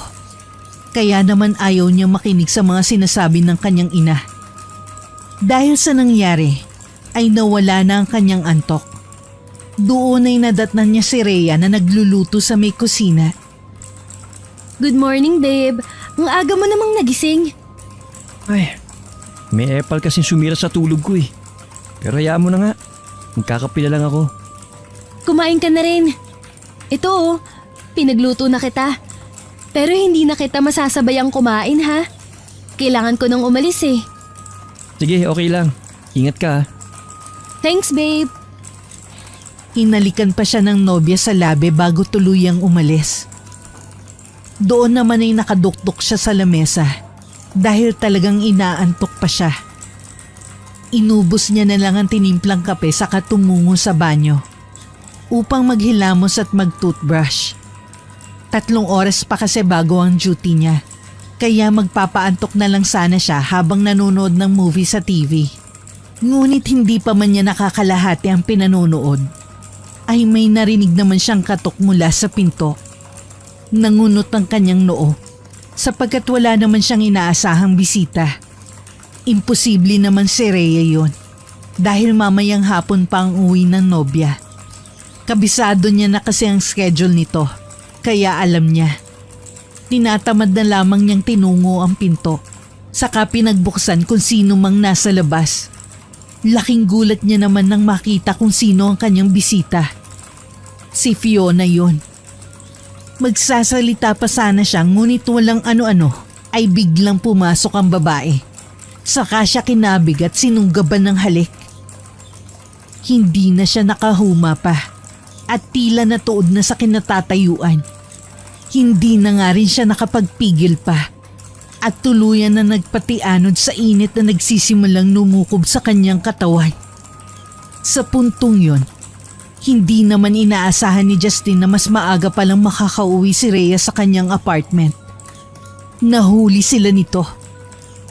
[SPEAKER 3] Kaya naman ayaw niya makinig sa mga sinasabi ng kanyang ina. Dahil sa nangyari, ay nawala na ang kanyang antok. Doon ay nadatnan niya si Rhea na nagluluto sa may kusina.
[SPEAKER 4] Good morning, babe. Ang aga mo namang nagising.
[SPEAKER 1] Ay, may epal kasing sumira sa tulog ko eh. Pero hayaan mo na nga. Magkakape na lang ako.
[SPEAKER 4] Kumain ka na rin. Ito oh, pinagluto na kita. Pero hindi na kita masasabayang kumain ha. Kailangan ko nang umalis eh.
[SPEAKER 1] Sige, okay lang. Ingat ka ha.
[SPEAKER 4] Thanks, babe.
[SPEAKER 3] Hinalikan pa siya ng nobya sa labi bago tuluyang umalis. Doon naman ay nakadukdok siya sa lamesa dahil talagang inaantok pa siya. Inubos niya na lang ang tinimplang kape saka tumungo sa banyo upang maghilamos at mag-toothbrush. 3 oras pa kasi bago ang duty niya, kaya magpapaantok na lang sana siya habang nanonood ng movie sa TV. Ngunit hindi pa man niya nakakalahati ang pinanonood, ay may narinig naman siyang katok mula sa pinto. Nangunot ang kanyang noo sapagkat wala naman siyang inaasahang bisita. Imposible naman si Rhea yun dahil mamayang hapon pa ang uwi ng nobya. Kabisado niya na kasi ang schedule nito kaya alam niya. Tinatamad na lamang niyang tinungo ang pinto saka pinagbuksan kung sino mang nasa labas. Laking gulat niya naman nang makita kung sino ang kanyang bisita. Si Fiona yun. Magsasalita pa sana siya ngunit walang ano-ano ay biglang pumasok ang babae. Saka siya kinabig at sinunggaban ng halik. Hindi na siya nakahuma pa at tila natuod na sa kinatatayuan. Hindi na nga rin siya nakapagpigil pa at tuluyan na nagpatianod sa init na nagsisimulang lumukob sa kanyang katawan. Sa puntong yon, hindi naman inaasahan ni Justin na mas maaga palang makakauwi si Rhea sa kanyang apartment. Nahuli sila nito.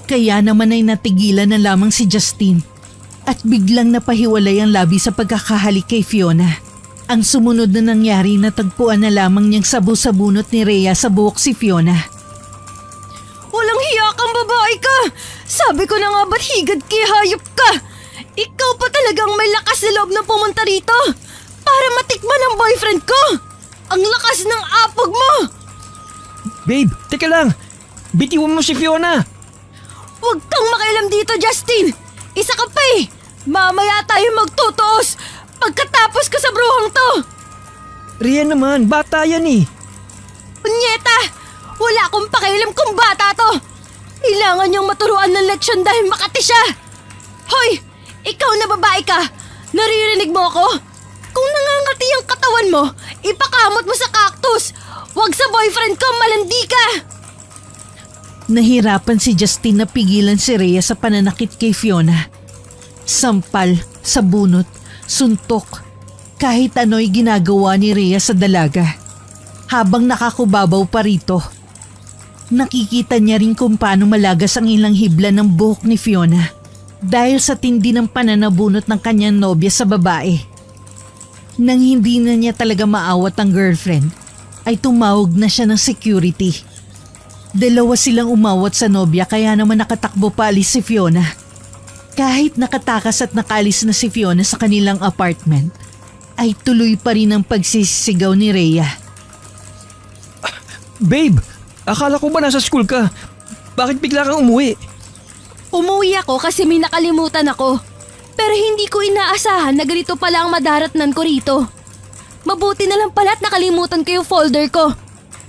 [SPEAKER 3] Kaya naman ay natigilan na lamang si Justin at biglang napahiwalay ang labi sa pagkakahalik kay Fiona. Ang sumunod na nangyari natagpuan na lamang niyang sabu-sabunot ni Rhea sa buhok si Fiona.
[SPEAKER 4] Walang hiya kang babae ka! Sabi ko na nga ba't higad kay hayop ka? Ikaw pa talagang may lakas na loob na pumunta rito para matikman ang boyfriend ko! Ang lakas ng apog mo!
[SPEAKER 1] Babe, teka lang. Bitiwan mo si Fiona.
[SPEAKER 4] Huwag kang makialam dito, Justin! Isa ka pa eh! Mamaya tayo magtutuos pagkatapos ko sa bruhang to!
[SPEAKER 1] Rian naman, bata yan eh.
[SPEAKER 4] Punyeta! Wala akong pakialam kung bata to! Kailangan niyang maturuan ng leksyon dahil makati siya! Hoy! Ikaw na babae ka! Naririnig mo ako? Kung nangangati ang katawan mo, ipakamot mo sa cactus! Huwag sa boyfriend ko, malandi ka!
[SPEAKER 3] Nahirapan si Justin na pigilan si Rhea sa pananakit kay Fiona. Sampal, sabunot, suntok, kahit ano'y ginagawa ni Rhea sa dalaga. Habang nakakubabaw pa rito, nakikita niya rin kung paano malagas ang ilang hibla ng buhok ni Fiona dahil sa tindi ng pananabunot ng kanyang nobya sa babae. Nang hindi na niya talaga maawat ang girlfriend, ay tumawag na siya ng security. Dalawa silang umawat sa nobya kaya naman nakatakbo pa alis si Fiona. Kahit nakatakas at nakalis na si Fiona sa kanilang apartment, ay tuloy pa rin ang pagsisigaw ni Rhea.
[SPEAKER 1] Babe, akala ko ba nasa school ka? Bakit bigla kang umuwi?
[SPEAKER 4] Umuwi ako kasi may nakalimutan ako. Pero hindi ko inaasahan na ganito pala ang madaratnan ko rito. Mabuti na lang pala't nakalimutan ko yung folder ko.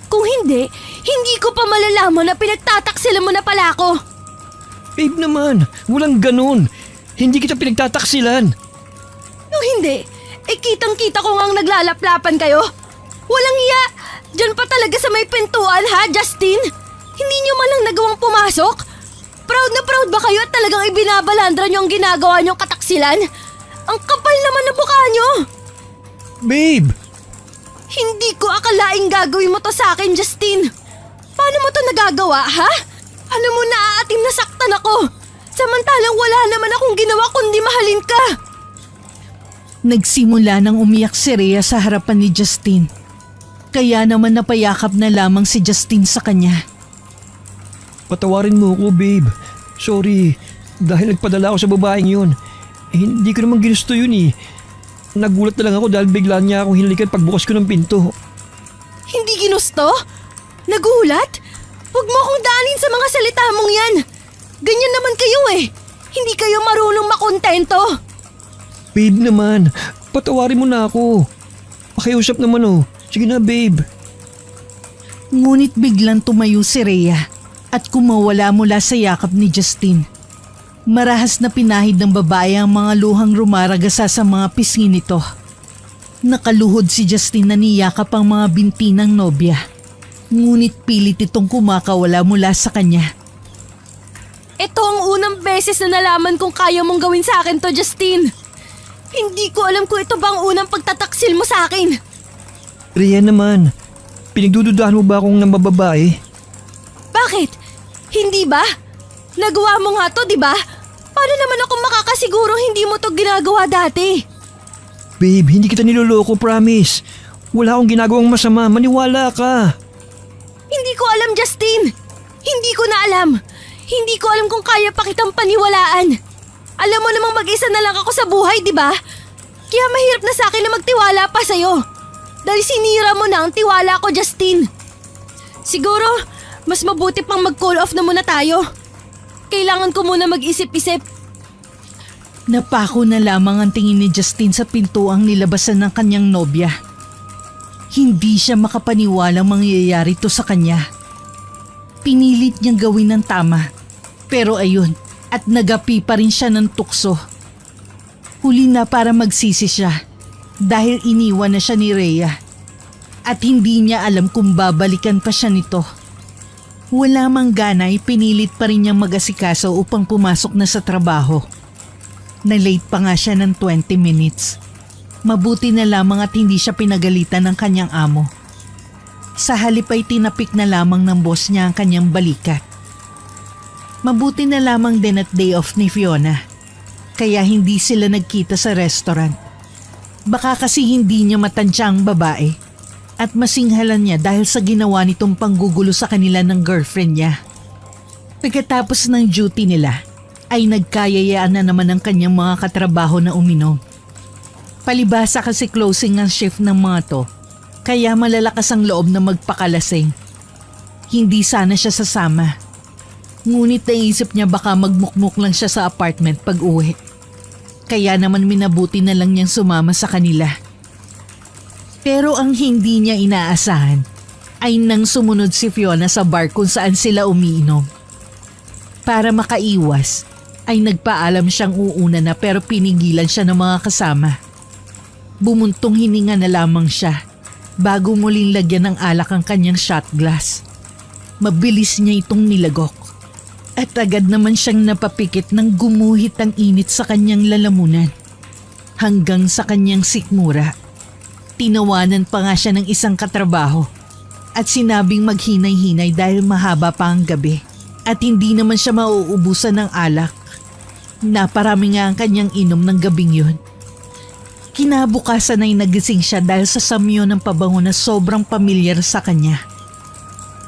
[SPEAKER 4] Kung hindi ko pa malalaman na pinagtataksilan mo na pala ako.
[SPEAKER 1] Babe naman, walang ganun. Hindi kita pinagtataksilan.
[SPEAKER 4] Nung hindi, kitang-kita ko ngang naglalaplapan kayo. Walang iya! Diyan pa talaga sa may pintuan ha, Justin? Hindi niyo man lang nagawang pumasok? Proud na proud ba kayo at talagang ibinabalandra niyo ang ginagawa niyong kataksilan? Ang kapal naman na mukha niyo!
[SPEAKER 1] Babe!
[SPEAKER 4] Hindi ko akalaing gagawin mo to sa akin, Justin. Paano mo to nagagawa, ha? Alam mo, naaatim na saktan ako. Samantalang wala naman akong ginawa kundi mahalin ka.
[SPEAKER 3] Nagsimula nang umiyak si Rhea sa harapan ni Justin. Kaya naman napayakap na lamang si Justin sa kanya.
[SPEAKER 1] Patawarin mo ako, babe. Sorry, dahil nagpadala ako sa babaeng yun. Hindi ko naman ginusto yun eh. Nagulat na lang ako dahil bigla niya akong hinalikan pagbukas ko ng pinto.
[SPEAKER 4] Hindi ginusto? Nagulat? Huwag mo akong daanin sa mga salita mong yan. Ganyan naman kayo eh. Hindi kayo marunong makontento.
[SPEAKER 1] Babe naman, patawarin mo na ako. Pakiusap naman oh. Sige na, babe.
[SPEAKER 3] Ngunit biglang tumayo si Rhea at kumawala mula sa yakap ni Justin. Marahas na pinahid ng babae ang mga luhang rumaragasa sa mga pisngi nito. Nakaluhod si Justin na niyakap ang mga binti ng nobya. Ngunit pilit itong kumakawala mula sa kanya.
[SPEAKER 4] Ito ang unang beses na nalaman kong kaya mong gawin sa akin to, Justin. Hindi ko alam kung ito ba ang unang pagtataksil mo sa akin.
[SPEAKER 1] Rhea naman, pinagdududahan mo ba akong nambababae?
[SPEAKER 4] Bakit? Hindi ba? Nagawa mo nga to, di ba? Paano naman ako makakasiguro hindi mo to ginagawa dati?
[SPEAKER 1] Babe, hindi kita niloloko, promise. Wala akong ginagawang masama, maniwala ka.
[SPEAKER 4] Hindi ko alam, Justin. Hindi ko na alam. Hindi ko alam kung kaya pa kitang paniwalaan. Alam mo namang mag-isa na lang ako sa buhay, di ba? Kaya mahirap na sa akin na magtiwala pa sa'yo. Dahil sinira mo na ang tiwala ko, Justin. Siguro, mas mabuti pang mag-call off na muna tayo. Kailangan ko muna mag-isip-isip.
[SPEAKER 3] Napako na lamang ang tingin ni Justin sa pintuang nilabasan ng kanyang nobya. Hindi siya makapaniwalang mangyayari to sa kanya. Pinilit niyang gawin ng tama. Pero ayun, at nagapi pa rin siya ng tukso. Huli na para magsisi siya dahil iniwan na siya ni Rhea. At hindi niya alam kung babalikan pa siya nito. Wala mang ganay, pinilit pa rin niyang mag-asikaso upang pumasok na sa trabaho. Na-late pa nga siya ng 20 minutes. Mabuti na lamang at hindi siya pinagalitan ng kanyang amo. Sa halip ay tinapik na lamang ng boss niya ang kanyang balikat. Mabuti na lamang din at day off ni Fiona. Kaya hindi sila nagkita sa restaurant. Baka kasi hindi niya matansya ang babae. At masinghalan niya dahil sa ginawa nitong panggugulo sa kanila ng girlfriend niya. Pagkatapos ng duty nila, ay nagkayayaan na naman ang kanyang mga katrabaho na uminom. Palibasa kasi closing ang shift ng mga to, kaya malalakas ang loob na magpakalasing. Hindi sana siya sasama. Ngunit naisip niya baka magmukmuk lang siya sa apartment pag uwi. Kaya naman minabuti na lang niyang sumama sa kanila. Pero ang hindi niya inaasahan ay nang sumunod si Fiona sa bar kung saan sila umiinom. Para makaiwas ay nagpaalam siyang uuna na pero pinigilan siya ng mga kasama. Bumuntong hininga na lamang siya bago muling lagyan ng alak ang kanyang shot glass. Mabilis niya itong nilagok at agad naman siyang napapikit ng gumuhit ang init sa kanyang lalamunan. Hanggang sa kanyang sikmura, tinawanan pa nga siya ng isang katrabaho at sinabing maghinay-hinay dahil mahaba pa ang gabi at hindi naman siya mauubusan ng alak. Naparami nga ang kanyang inom ng gabing yun. Kinabukasan ay nagising siya dahil sa samyo ng pabango na sobrang pamilyar sa kanya.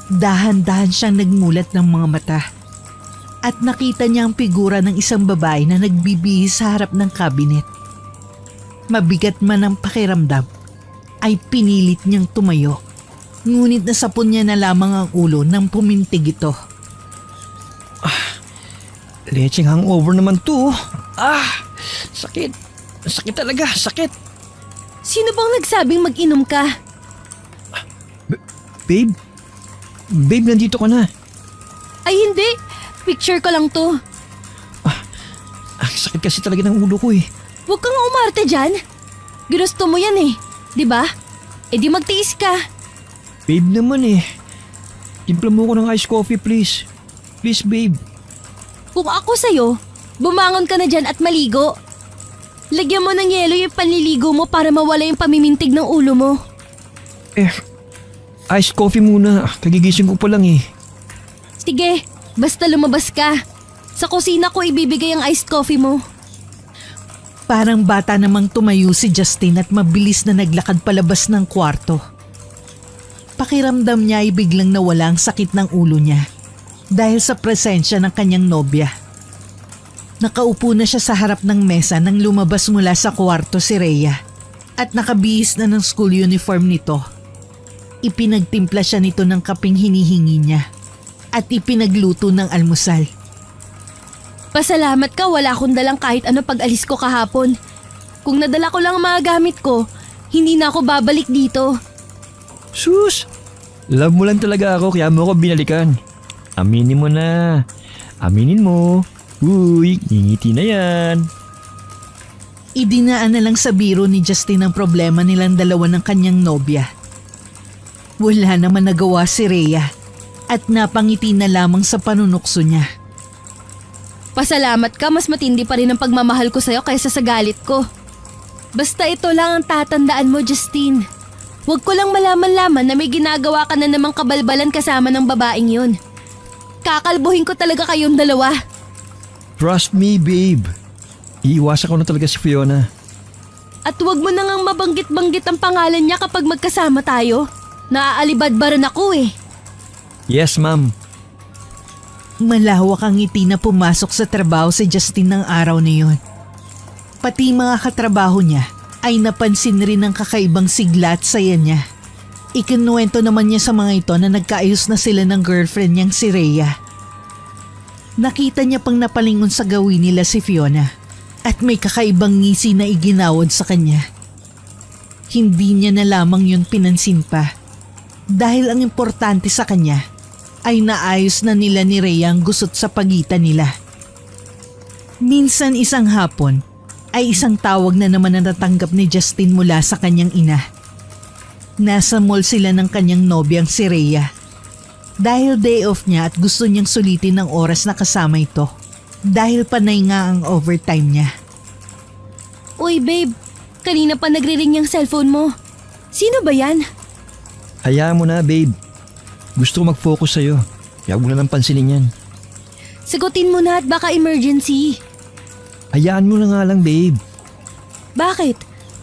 [SPEAKER 3] Dahan-dahan siyang nagmulat ng mga mata at nakita niya ang figura ng isang babae na nagbibihis sa harap ng kabinet. Mabigat man ang pakiramdam, ay pinilit niyang tumayo. Ngunit nasapon niya na lamang ang ulo nang pumintig ito.
[SPEAKER 1] Lecheng hangover naman to. Sakit. Sakit talaga, sakit.
[SPEAKER 4] Sino bang nagsabing mag-inom ka?
[SPEAKER 1] Babe? Babe, nandito ka na.
[SPEAKER 4] Ay hindi, picture ko lang to.
[SPEAKER 1] Ang sakit kasi talaga ng ulo ko eh.
[SPEAKER 4] Huwag kang umarte dyan. Ginusto mo yan eh, di ba? E di magtiis ka.
[SPEAKER 1] Babe naman eh. Timpla mo ko ng iced coffee please. Please babe.
[SPEAKER 4] Kung ako sa'yo, bumangon ka na dyan at maligo. Lagyan mo ng yelo yung panliligo mo para mawala yung pamimintig ng ulo mo.
[SPEAKER 1] Iced coffee muna. Kagigising ko pa lang eh.
[SPEAKER 4] Sige, basta lumabas ka. Sa kusina ko ibibigay ang iced coffee mo.
[SPEAKER 3] Parang bata namang tumayo si Justin at mabilis na naglakad palabas ng kwarto. Pakiramdam niya ay biglang nawala ang sakit ng ulo niya dahil sa presensya ng kanyang nobya. Nakaupo na siya sa harap ng mesa nang lumabas mula sa kwarto si Rhea at nakabihis na ng school uniform nito. Ipinagtimpla siya nito ng kaping hinihingi niya at ipinagluto ng almusal.
[SPEAKER 4] Pasalamat ka, wala akong dalang kahit ano pag-alis ko kahapon. Kung nadala ko lang ang mga gamit ko, hindi na ako babalik dito.
[SPEAKER 1] Sus! Love mo lang talaga ako kaya mo ako binalikan. Aminin mo na. Aminin mo. Uy, ngingiti na yan.
[SPEAKER 3] Idinaan na lang sa biro ni Justin ang problema nilang dalawa ng kanyang nobya. Wala naman nagawa si Rhea at napangiti na lamang sa panunukso niya.
[SPEAKER 4] Pasalamat ka, mas matindi pa rin ang pagmamahal ko sa'yo kaysa sa galit ko. Basta ito lang ang tatandaan mo, Justine. Huwag ko lang malaman-laman na may ginagawa ka na namang kabalbalan kasama ng babaeng yun. Kakalbuhin ko talaga kayong dalawa.
[SPEAKER 1] Trust me, babe. Iiwasan ko na talaga si Fiona.
[SPEAKER 4] At huwag mo na ngang mabanggit-banggit ang pangalan niya kapag magkasama tayo. Naaalibadbaran ako eh.
[SPEAKER 1] Yes, ma'am.
[SPEAKER 3] Malawak ang ngiti na pumasok sa trabaho si Justin ng araw na yun. Pati mga katrabaho niya ay napansin rin ang kakaibang sigla at saya niya. Ikinuwento naman niya sa mga ito na nagkaayos na sila ng girlfriend niyang si Rhea. Nakita niya pang napalingon sa gawin nila si Fiona at may kakaibang ngisi na iginawad sa kanya. Hindi niya na lamang yun pinansin pa dahil ang importante sa kanya ay naayos na nila ni Rhea ang gusot sa pagitan nila. Minsan isang hapon ay isang tawag na naman ang natanggap ni Justin mula sa kanyang ina. Nasa mall sila ng kanyang nobyang si Rhea. Dahil day off niya at gusto niyang sulitin ang oras na kasama ito. Dahil panay nga ang overtime niya.
[SPEAKER 4] Uy babe, kanina pa nagre-ring yung cellphone mo. Sino ba yan?
[SPEAKER 1] Hayaan mo na, babe. Gusto ko mag-focus sa'yo. Kaya huwag mo na lang pansinin yan.
[SPEAKER 4] Sagutin mo na at baka emergency.
[SPEAKER 1] Hayaan mo na nga lang, babe.
[SPEAKER 4] Bakit?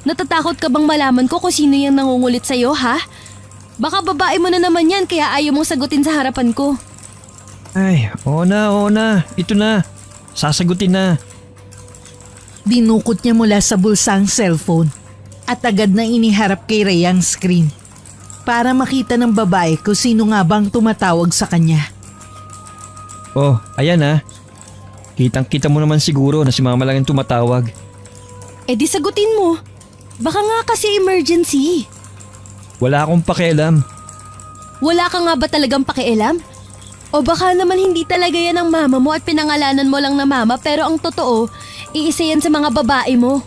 [SPEAKER 4] Natatakot ka bang malaman ko kung sino yung nangungulit sa'yo, ha? Baka babae mo na naman yan kaya ayaw mong sagutin sa harapan ko.
[SPEAKER 1] Ay, oo na. Ito na. Sasagutin na.
[SPEAKER 3] Dinukot niya mula sa bulsa ang cellphone at agad na iniharap kay Rhea ang screen para makita ng babae kung sino nga bang tumatawag sa kanya.
[SPEAKER 1] Oh, ayan ah. Kitang-kita mo naman siguro na si mama lang yung tumatawag.
[SPEAKER 4] Eh di sagutin mo. Baka nga kasi emergency.
[SPEAKER 1] Wala akong pakialam.
[SPEAKER 4] Wala ka nga ba talagang pakialam? O baka naman hindi talaga yan ang mama mo at pinangalanan mo lang na mama pero ang totoo, iisa yan sa mga babae mo.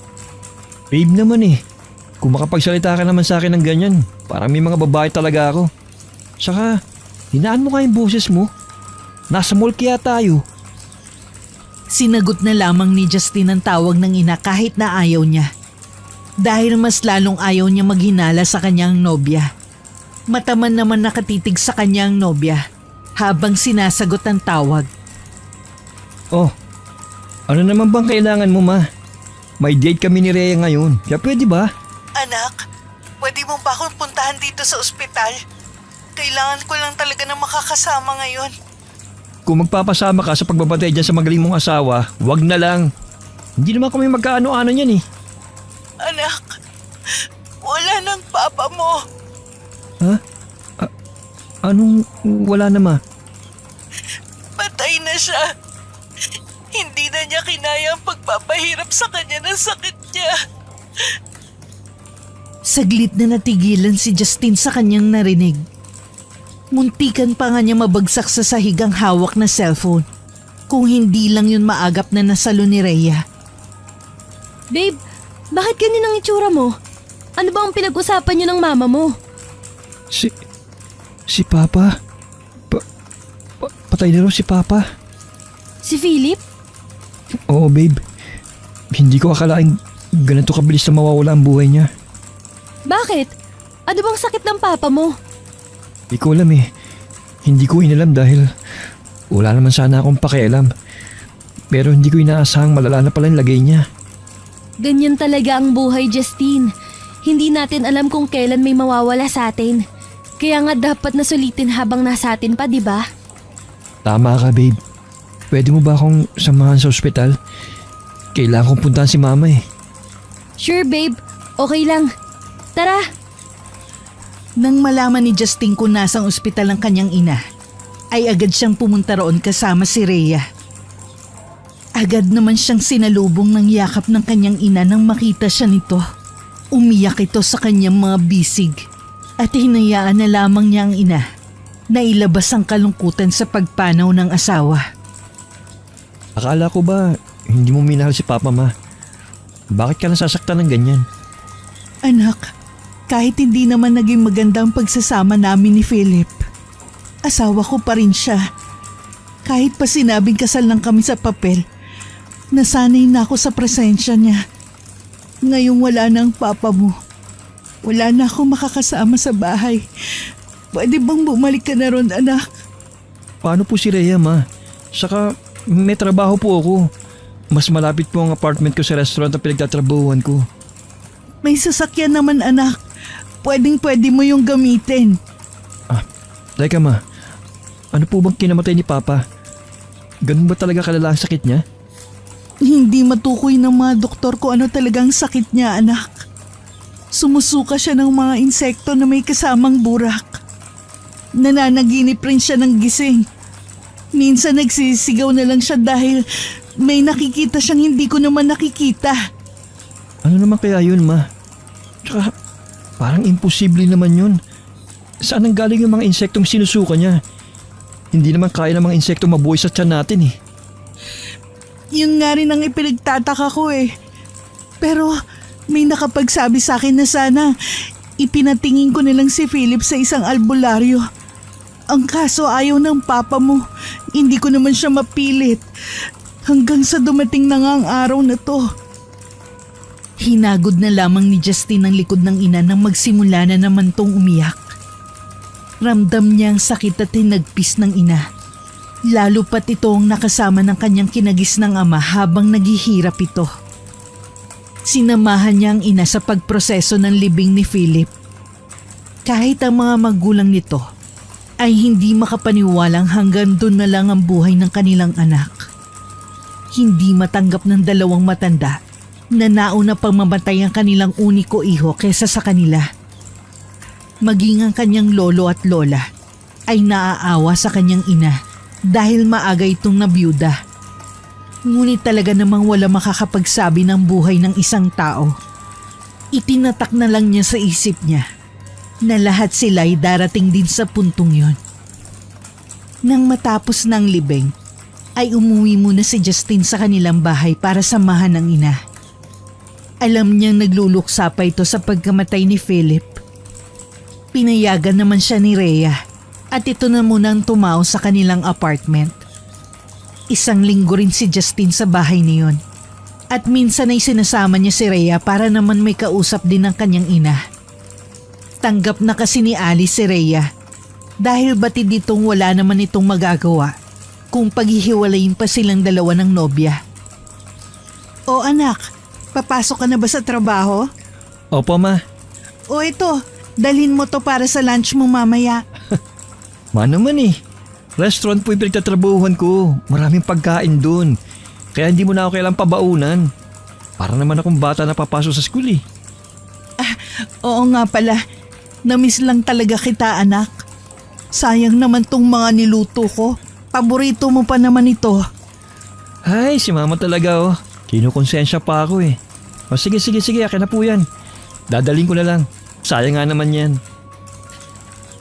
[SPEAKER 1] Babe naman eh. Kung makapagsalita ka naman sa akin ng ganyan, parang may mga babae talaga ako. Saka, hinaan mo nga yung boses mo. Nasa mall kaya tayo.
[SPEAKER 3] Sinagot na lamang ni Justin ang tawag ng ina kahit na ayaw niya. Dahil mas lalong ayaw niya maghinala sa kanyang nobya. Mataman naman nakatitig sa kanyang nobya habang sinasagot ang tawag.
[SPEAKER 1] Oh, ano naman bang kailangan mo, ma? May date kami ni Rhea ngayon. Kaya pwede ba?
[SPEAKER 2] Anak, pwede mo ba akong puntahan dito sa ospital? Kailangan ko lang talaga na makakasama ngayon.
[SPEAKER 1] Kung magpapasama ka sa pagbabantay dyan sa magaling mong asawa, wag na lang. Hindi naman kami magkaano-ano yan eh.
[SPEAKER 2] Anak, wala nang papa mo.
[SPEAKER 1] Ha? Anong wala na, ma?
[SPEAKER 2] Patay na siya. Hindi na niya kinaya ang pagpapahirap sa kanya ng sakit niya.
[SPEAKER 3] Saglit na natigilan si Justin sa kanyang narinig. Muntikan pa nga niya mabagsak sa sahigang hawak na cellphone. Kung hindi lang yun maagap na nasalo ni Rhea.
[SPEAKER 4] Babe, bakit ganyan ang itsura mo? Ano ba ang pinag-usapan niyo ng mama mo?
[SPEAKER 1] Si Papa? Patay na raw si Papa.
[SPEAKER 4] Si Philip?
[SPEAKER 1] Oo, babe. Hindi ko akalaing ganito kabilis na mawawala ang buhay niya.
[SPEAKER 4] Bakit? Ano bang sakit ng papa mo?
[SPEAKER 1] Hindi ko alam eh. Hindi ko inalam dahil wala naman sana akong pakialam. Pero hindi ko inaasahang malala na pala yung lagay niya.
[SPEAKER 4] Ganyan talaga ang buhay, Justine. Hindi natin alam kung kailan may mawawala sa atin. Kaya nga dapat nasulitin habang nasa atin pa, di ba?
[SPEAKER 1] Tama ka, babe. Pwede mo ba akong samahan sa ospital? Kailangan kong puntahan si mama eh.
[SPEAKER 4] Sure, babe. Okay lang. Tara!
[SPEAKER 3] Nang malaman ni Justin kung nasang ospital ang kanyang ina, ay agad siyang pumunta roon kasama si Rhea. Agad naman siyang sinalubong ng yakap ng kanyang ina nang makita siya nito. Umiyak ito sa kanyang mga bisig at hinayaan na lamang niya ang ina na ilabas ang kalungkutan sa pagpanaw ng asawa.
[SPEAKER 1] Akala ko ba hindi mo minahal si Papa, ma? Bakit ka nasasaktan ng ganyan?
[SPEAKER 2] Anak, kahit hindi naman naging maganda ang pagsasama namin ni Philip, asawa ko pa rin siya. Kahit pa sinabing kasal lang kami sa papel, nasanay na ako sa presensya niya. Ngayong wala na ang papa mo. Wala na akong makakasama sa bahay. Pwede bang bumalik ka na ron, anak?
[SPEAKER 1] Paano po si Rhea, ma? Saka may trabaho po ako. Mas malapit po ang apartment ko sa restaurant na pinagtatrabahuan ko.
[SPEAKER 2] May sasakyan naman, anak. Pwedeng-pwede mo yung gamitin.
[SPEAKER 1] Teka, ma. Ano po bang kinamatay ni Papa? Ganun ba talaga kalala ang sakit niya?
[SPEAKER 2] Hindi matukoy ng mga doktor kung ano talagang sakit niya, anak. Sumusuka siya ng mga insekto na may kasamang burak. Nananaginip rin siya ng gising. Minsan nagsisigaw na lang siya dahil may nakikita siyang hindi ko naman nakikita.
[SPEAKER 1] Ano naman kaya yun, ma? Tsaka parang imposible naman yun. Saan ang galing yung mga insektong sinusuka niya? Hindi naman kaya ng mga insekto mabuhay sa tiyan natin eh.
[SPEAKER 2] Yun nga rin ang ipinagtataka ko eh. Pero may nakapagsabi sa akin na sana ipinatingin ko nilang si Philip sa isang albularyo. Ang kaso ayaw ng papa mo. Hindi ko naman siya mapilit. Hanggang sa dumating na nga ang araw na to.
[SPEAKER 3] Hinagod na lamang ni Justin ang likod ng ina nang magsimula na naman tong umiyak. Ramdam niya ang sakit at hinagpis ng ina. Lalo pat ito ang nakasama ng kanyang kinagis ng ama habang naghihirap ito. Sinamahan niya ang ina sa pagproseso ng libing ni Philip. Kahit ang mga magulang nito ay hindi makapaniwalang hanggang doon na lang ang buhay ng kanilang anak. Hindi matanggap ng dalawang matanda na nauna pang mamatay ang kanilang uniko iho kesa sa kanila. Maging ang kanyang lolo at lola ay naaawa sa kanyang ina dahil maaga itong nabiyuda. Ngunit talaga namang wala makakapagsabi ng buhay ng isang tao. Itinatak na lang niya sa isip niya na lahat sila ay darating din sa puntong yon. Nang matapos ng libing, ay umuwi muna si Justin sa kanilang bahay para samahan ng ina. Alam niyang nagluluksa pa ito sa pagkamatay ni Philip. Pinayagan naman siya ni Rhea at ito na munang tumao sa kanilang apartment. Isang linggo rin si Justin sa bahay niyon at minsan ay sinasama niya si Rhea para naman may kausap din ng kanyang ina. Tanggap na kasi ni Alice si Rhea dahil batid ditong wala naman itong magagawa kung paghihiwalayin pa silang dalawa ng nobya.
[SPEAKER 2] O anak, papasok ka na ba sa trabaho?
[SPEAKER 1] Opo, ma.
[SPEAKER 2] O ito, dalhin mo to para sa lunch mo mamaya.
[SPEAKER 1] Ma naman eh. Restaurant po yung pinagtatrabuhan ko. Maraming pagkain dun. Kaya hindi mo na ako kailang pabaunan. Para naman akong bata na papasok sa school eh.
[SPEAKER 2] Oo nga pala, namiss lang talaga kita anak. Sayang naman tong mga niluto ko. Paborito mo pa naman ito.
[SPEAKER 1] Ay, si mama talaga oh. Kinukonsensya pa ako eh. O sige, akin na po yan. Dadaling ko na lang. Sayang nga naman yan.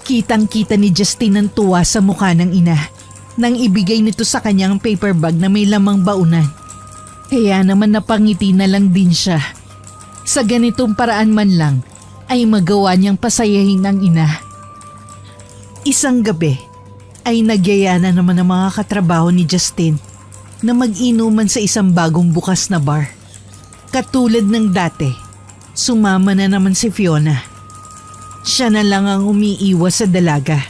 [SPEAKER 3] Kitang-kita ni Justin ang tuwa sa mukha ng ina nang ibigay nito sa kanyang paper bag na may lamang baunan. Kaya naman napangiti na lang din siya. Sa ganitong paraan man lang ay magawa niyang pasayahin ang ina. Isang gabi ay nagyaya na naman ang mga katrabaho ni Justin na mag-inuman sa isang bagong bukas na bar. Katulad ng dati, sumama na naman si Fiona. Siya na lang ang umiiwas sa dalaga.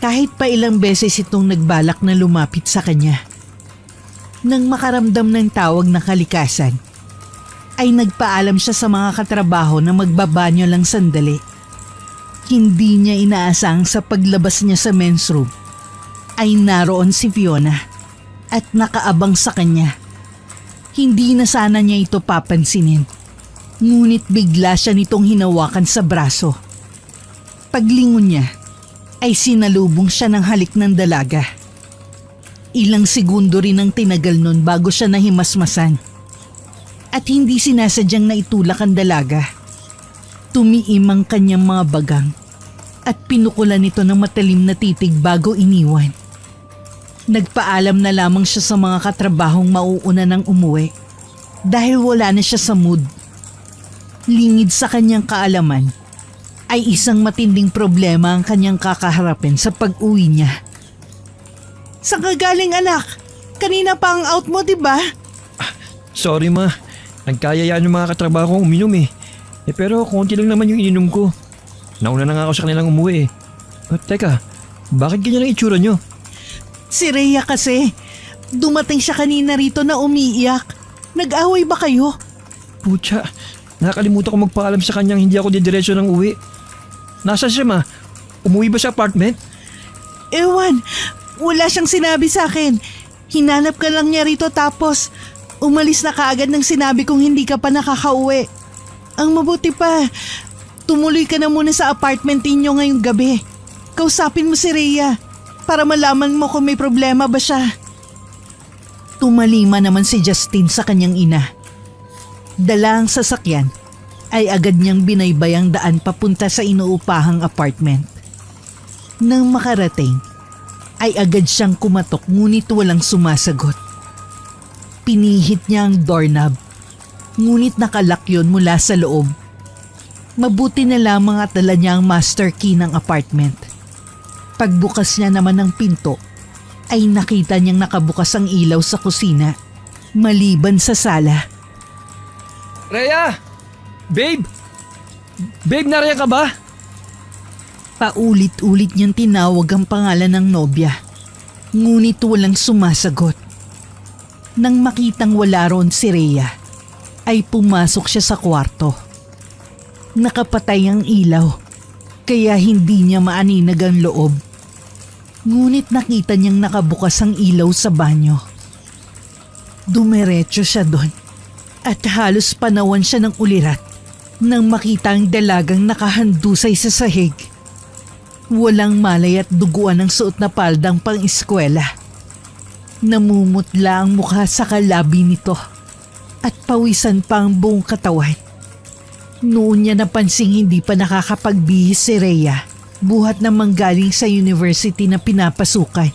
[SPEAKER 3] Kahit pa ilang beses itong nagbalak na lumapit sa kanya. Nang makaramdam ng tawag na kalikasan, ay nagpaalam siya sa mga katrabaho na magbabanyo lang sandali. Hindi niya inaasang sa paglabas niya sa men's room ay naroon si Fiona at nakaabang sa kanya. Hindi na sana niya ito papansinin. Ngunit bigla siya nitong hinawakan sa braso. Paglingon niya ay sinalubong siya ng halik ng dalaga. Ilang segundo rin ang tinagal nun bago siya nahimasmasan. At hindi sinasadyang naitulak ang dalaga. Tumiim ang kanyang mga bagang at pinukulan ito ng matalim na titig bago iniwan. Nagpaalam na lamang siya sa mga katrabahong mauuna ng umuwi dahil wala na siya sa mood. Lingid sa kanyang kaalaman ay isang matinding problema ang kanyang kakaharapin sa pag-uwi niya.
[SPEAKER 2] Saan ka galing anak? Kanina pa ang out mo, di ba?
[SPEAKER 1] Sorry ma. Nagkayayaan yung mga katrabaho kong uminom eh. Pero konti lang naman yung ininom ko. Nauna na nga ako sa kanilang umuwi eh. Teka, bakit ganyan ang itsura nyo?
[SPEAKER 2] Si Rhea kasi. Dumating siya kanina rito na umiiyak. Nag-away ba kayo?
[SPEAKER 1] Putya, nakalimutan ko magpaalam sa kanyang hindi ako didiretso ng uwi. Nasaan siya ma? Umuwi ba sa apartment?
[SPEAKER 2] Ewan, wala siyang sinabi sa akin. Hinanap ka lang niya rito tapos umalis na kaagad nang sinabi kong hindi ka pa nakakauwi. Ang mabuti pa, tumuloy ka na muna sa apartment ninyo ngayong gabi. Kausapin mo si Rhea para malaman mo kung may problema ba siya.
[SPEAKER 3] Tumalima naman si Justin sa kanyang ina. Dala ang sasakyan ay agad niyang binaybayang daan papunta sa inuupahang apartment. Nang makarating, ay agad siyang kumatok ngunit walang sumasagot. Pinihit niya ang doorknob, ngunit nakalak yun mula sa loob. Mabuti na lamang at dala niya ang master key ng apartment. Pagbukas niya naman ng pinto, ay nakita niyang nakabukas ang ilaw sa kusina, maliban sa sala.
[SPEAKER 1] Rhea! Babe! Babe, nariyan ka ba?
[SPEAKER 3] Paulit-ulit niyang tinawag ang pangalan ng nobya, ngunit walang sumasagot. Nang makitang wala roon si Rhea, ay pumasok siya sa kwarto. Nakapatay ang ilaw, kaya hindi niya maaninag ang loob. Ngunit nakita niyang nakabukas ang ilaw sa banyo. Dumiretso siya doon at halos panawan siya ng ulirat nang makita ang dalagang nakahandusay sa sahig. Walang malay at duguan ang suot na paldang pang-eskwela. Namumutla ang mukha sa kalabi nito at pawisan pa ang buong katawan. Noon niya napansing hindi pa nakakapagbihis si Rhea, buhat na manggaling sa university na pinapasukan.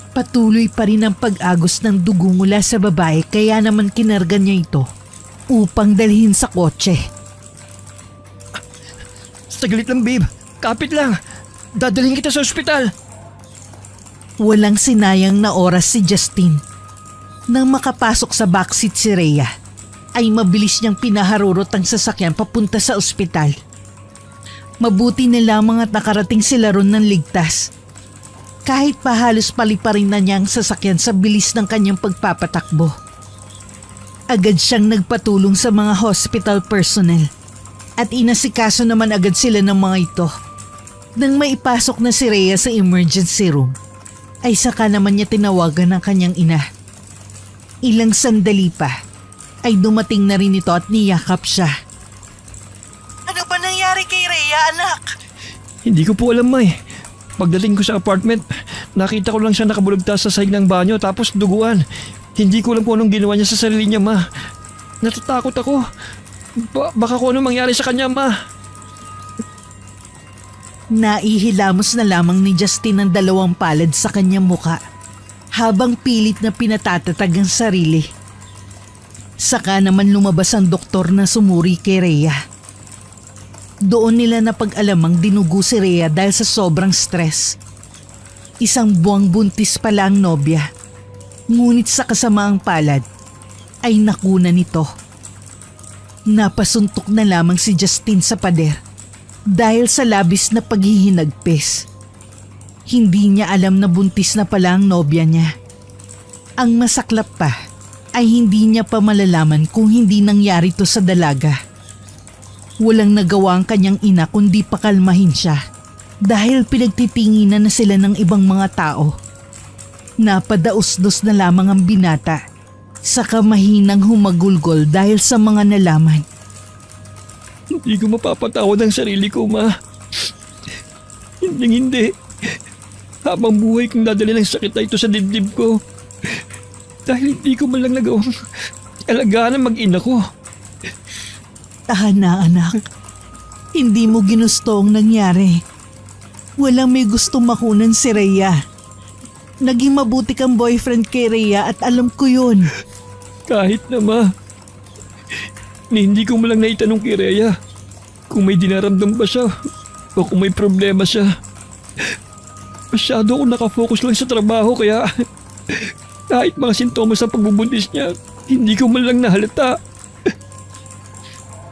[SPEAKER 3] Patuloy pa rin ang pag-agos ng dugo mula sa babae kaya naman kinarga niya ito upang dalhin sa kotse.
[SPEAKER 1] Saglit lang, babe. Kapit lang. Dadalhin kita sa ospital.
[SPEAKER 3] Walang sinayang na oras si Justin. Nang makapasok sa backseat si Rhea, ay mabilis niyang pinaharurot ang sasakyan papunta sa ospital. Mabuti na lamang at nakarating sila ron ng ligtas. Kahit pa halos paliparin na niya ang sasakyan sa bilis ng kanyang pagpapatakbo. Agad siyang nagpatulong sa mga hospital personnel at inasikaso naman agad sila ng mga ito. Nang maipasok na si Rhea sa emergency room, ay saka naman niya tinawagan ng kanyang ina. Ilang sandali pa ay dumating na rin ito at niyakap siya.
[SPEAKER 2] Ano ba nangyari kay Rhea, anak?
[SPEAKER 1] Hindi ko po alam, May. Pagdating ko sa apartment, nakita ko lang siya nakabulagtas sa sahig ng banyo tapos duguan. Hindi ko alam kung anong ginawa niya sa sarili niya, Ma. Natatakot ako. Baka kung anong mangyari sa kanya, Ma.
[SPEAKER 3] Naihilamos na lamang ni Justin ang dalawang palad sa kanyang muka habang pilit na pinatatatag ang sarili. Saka naman lumabas ang doktor na sumuri kay Rhea. Doon nila napag-alamang dinugo si Rhea dahil sa sobrang stress. Isang buwang buntis pala ang nobya. Ngunit sa kasamaang palad ay nakuna nito. Napasuntok na lamang si Justin sa pader dahil sa labis na paghihinagpis. Hindi niya alam na buntis na pala ang nobya niya. Ang masaklap pa ay hindi niya pa malalaman kung hindi nangyari to sa dalaga. Walang nagawa ang kanyang ina kundi pakalmahin siya dahil pinagtitinginan na sila ng ibang mga tao. Napadaos-dos na lamang ang binata saka mahinang humagulgol dahil sa mga nalaman.
[SPEAKER 1] Hindi ko mapapatawad ang sarili ko, Ma. Hindi. Habang buhay kong dadali ng sakit na ito sa dibdib ko. Dahil hindi ko man lang nagawang alagaan ang mag-ina ko.
[SPEAKER 3] Tahan na, anak. Hindi mo ginusto ang nangyari. Walang may gusto makunan si Rhea. Naging mabuti kang boyfriend kay Rhea at alam ko yun.
[SPEAKER 1] Kahit na, Ma. Hindi ko man lang naitanong kay Rhea kung may dinaramdam ba siya o kung may problema siya. Masyado akong nakafocus lang sa trabaho kaya kahit mga sintomas sa pagbubuntis niya, hindi ko man lang nahalata.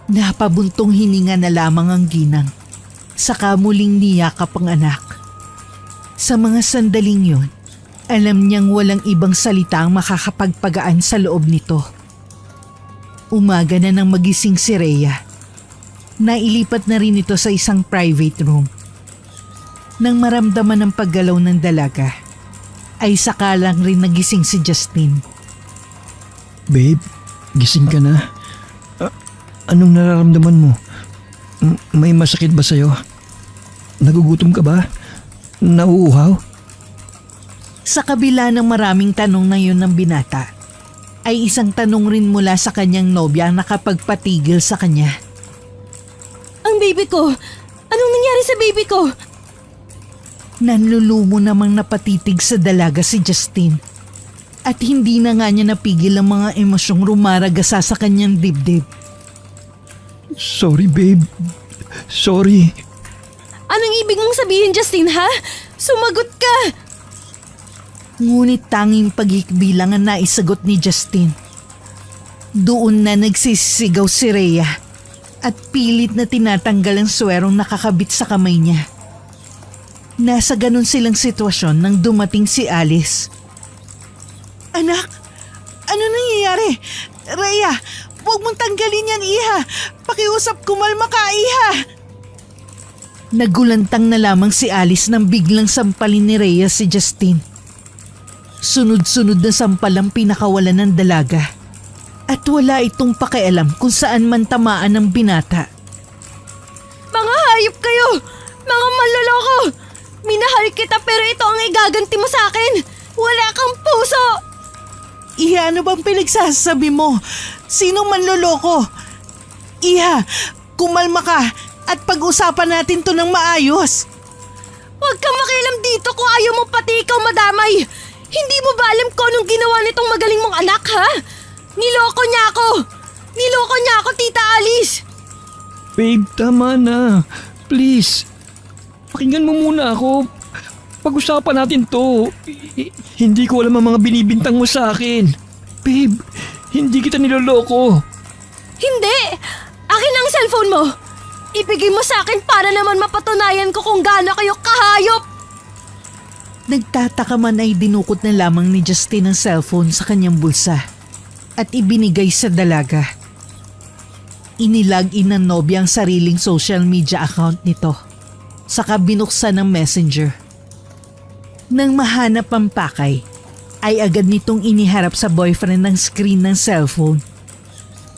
[SPEAKER 3] Napabuntong hininga na lamang ang ginang. Saka muling niyakap ang anak. Sa mga sandaling yun, alam niyang walang ibang salita ang makakapagpagaan sa loob nito. Umaga na nang magising si Rhea. Nailipat na rin ito sa isang private room. Nang maramdaman ang paggalaw ng dalaga, ay saka lang rin nagising si Justin.
[SPEAKER 1] Babe, gising ka na. Anong nararamdaman mo? May masakit ba sa'yo? Nagugutom ka ba? Nauuhaw?
[SPEAKER 3] Sa kabila ng maraming tanong na yun ng binata, ay isang tanong rin mula sa kanyang nobya ang nakapagpatigil sa kanya.
[SPEAKER 4] Ang baby ko! Anong nangyari sa baby ko?
[SPEAKER 3] Nanlulumo namang napatitig sa dalaga si Justin. At hindi na nga niya napigil ang mga emosyong rumaragasa sa kanyang dibdib.
[SPEAKER 1] Sorry, babe. Sorry.
[SPEAKER 4] Anong ibig mong sabihin, Justin, ha? Sumagot ka!
[SPEAKER 3] Ngunit tanging paghikbi lang ang naisagot ni Justin. Doon na nagsisigaw si Rhea at pilit na tinatanggal ang swerong nakakabit sa kamay niya. Nasa ganun silang sitwasyon nang dumating si Alice.
[SPEAKER 2] Anak, ano nangyayari? Rhea, huwag mong tanggalin yan, iha. Pakiusap kumalma ka, iha.
[SPEAKER 3] Nagulantang na lamang si Alice nang biglang sampalin ni Rhea si Justin. Sunod-sunod na sampal ang pinakawalan ng dalaga. At wala itong pakialam kung saan man tamaan ng binata.
[SPEAKER 4] Mga hayop kayo! Mga manloloko! Minahal kita pero ito ang igaganti mo sa akin! Wala kang puso!
[SPEAKER 2] Iha, ano bang pinagsasabi mo? Sinong manloloko? Iha, kumalma ka at pag-usapan natin to ng maayos.
[SPEAKER 4] Huwag kang makialam dito kung ayaw mo pati ikaw madamay. Hindi mo ba alam kung anong ginawa nitong magaling mong anak, ha? Niloko niya ako! Niloko niya ako, Tita Alice!
[SPEAKER 1] Babe, tama na. Please. Pakinggan mo muna ako. Pag-usapan natin to. Hindi ko alam ang mga binibintang mo sa akin. Babe, hindi kita niloloko.
[SPEAKER 4] Hindi! Akin ang cellphone mo! Ibigay mo sa akin para naman mapatunayan ko kung gaano kayo kahayop!
[SPEAKER 3] Nagtataka man ay dinukot na lamang ni Justin ang cellphone sa kanyang bulsa at ibinigay sa dalaga. Inilag in ng nobya ang sariling social media account nito, saka binuksan ng messenger. Nang mahanap ang pakay, ay agad nitong iniharap sa boyfriend ang screen ng cellphone.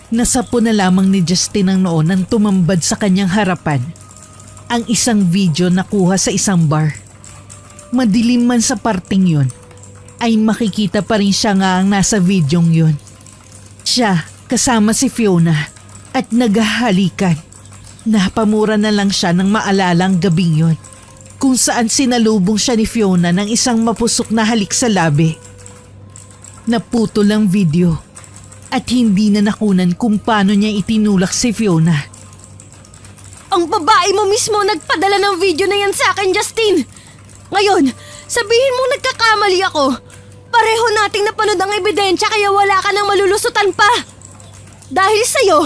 [SPEAKER 3] Nasapo na lamang ni Justin ang noo nang tumambad sa kanyang harapan ang isang video na kuha sa isang bar. Madilim man sa parting yun, ay makikita pa rin siya nga ang nasa videong yun. Siya kasama si Fiona at naghahalikan. Napamura na lang siya nang maalala ang gabing yun, kung saan sinalubong siya ni Fiona ng isang mapusok na halik sa labi. Naputol ang video at hindi na nakunan kung paano niya itinulak si Fiona.
[SPEAKER 4] Ang babae mo mismo nagpadala ng video na yan sa akin, Justin! Ngayon, sabihin mong nagkakamali ako. Pareho nating napanood ang ebidensya kaya wala ka nang malulusutan pa. Dahil sa'yo,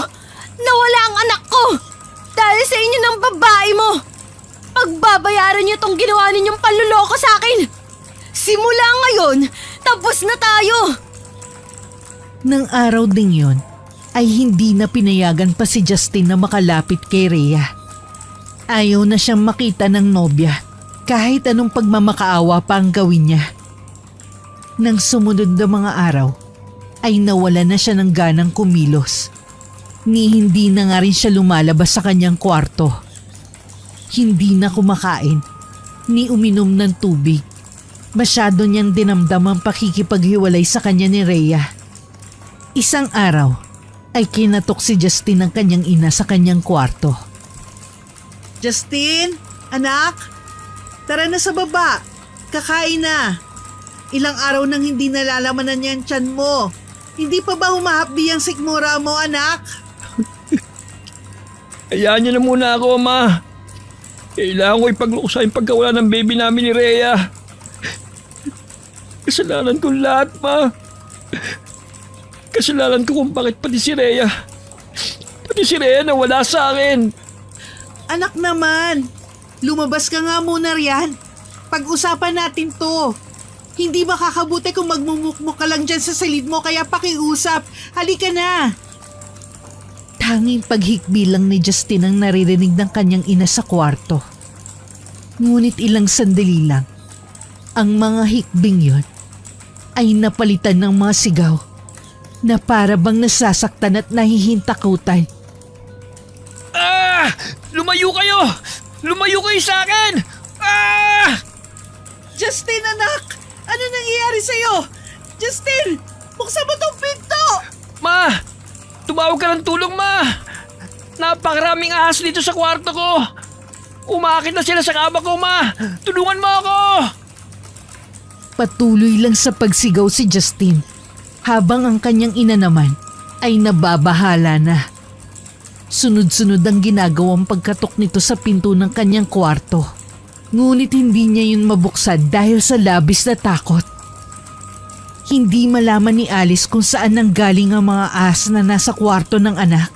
[SPEAKER 4] nawala ang anak ko. Dahil sa inyo ng babae mo. Pagbabayaran niyo tong ginawa ninyong panluloko sa akin. Simula ngayon, tapos na tayo.
[SPEAKER 3] Nang araw ding yon, ay hindi na pinayagan pa si Justin na makalapit kay Rhea. Ayaw na siyang makita ng nobya kahit anong pagmamakaawa pa ang gawin niya. Nang sumunod na mga araw, ay nawala na siya ng ganang kumilos. Ni hindi na nga rin siya lumalabas sa kanyang kwarto. Hindi na kumakain, ni uminom ng tubig. Masyado niyang dinamdam ang pakikipaghiwalay sa kanya ni Rhea. Isang araw, ay kinatok si Justin ng kanyang ina sa kanyang kwarto.
[SPEAKER 2] Justin, anak, tara na sa baba. Kakain na. Ilang araw nang hindi nalalaman niya ang tiyan mo. Hindi pa ba humahapdi ang sikmura mo, anak?
[SPEAKER 1] Hayaan niyo na muna ako, Ma. Kailangan ko ipagluksa yung pagkawala ng baby namin ni Rhea. Kasalanan ko lahat, Ma. Kasalanan ko kung bakit pati si Rhea nawala sa akin.
[SPEAKER 2] Anak naman, lumabas ka nga muna riyan. Pag-usapan natin to. Hindi makakabuti kung magmumukmuk ka lang dyan sa silid mo kaya pakiusap. Halika na.
[SPEAKER 3] Tanging paghikbi lang ni Justin ang naririnig ng kanyang ina sa kwarto. Ngunit ilang sandali lang, ang mga hikbing yon ay napalitan ng mga sigaw na para bang nasasaktan at nahihintakutan.
[SPEAKER 1] Ah! Lumayo kayo! Lumayo kayo sa akin! Ah!
[SPEAKER 2] Justin, anak! Ano nangyayari sa'yo? Justin, buksan mo tong pinto!
[SPEAKER 1] Ma! Tumawag ka ng tulong, Ma! Napakaraming ahas dito sa kwarto ko! Umakit na sila sa kama ko, Ma! Tulungan mo ako!
[SPEAKER 3] Patuloy lang sa pagsigaw si Justin, habang ang kanyang ina naman ay nababahala na. Sunod-sunod ang ginagawang pagkatok nito sa pinto ng kanyang kwarto. Ngunit hindi niya yun mabuksan dahil sa labis na takot. Hindi malaman ni Alice kung saan nanggaling ang mga ahas na nasa kwarto ng anak.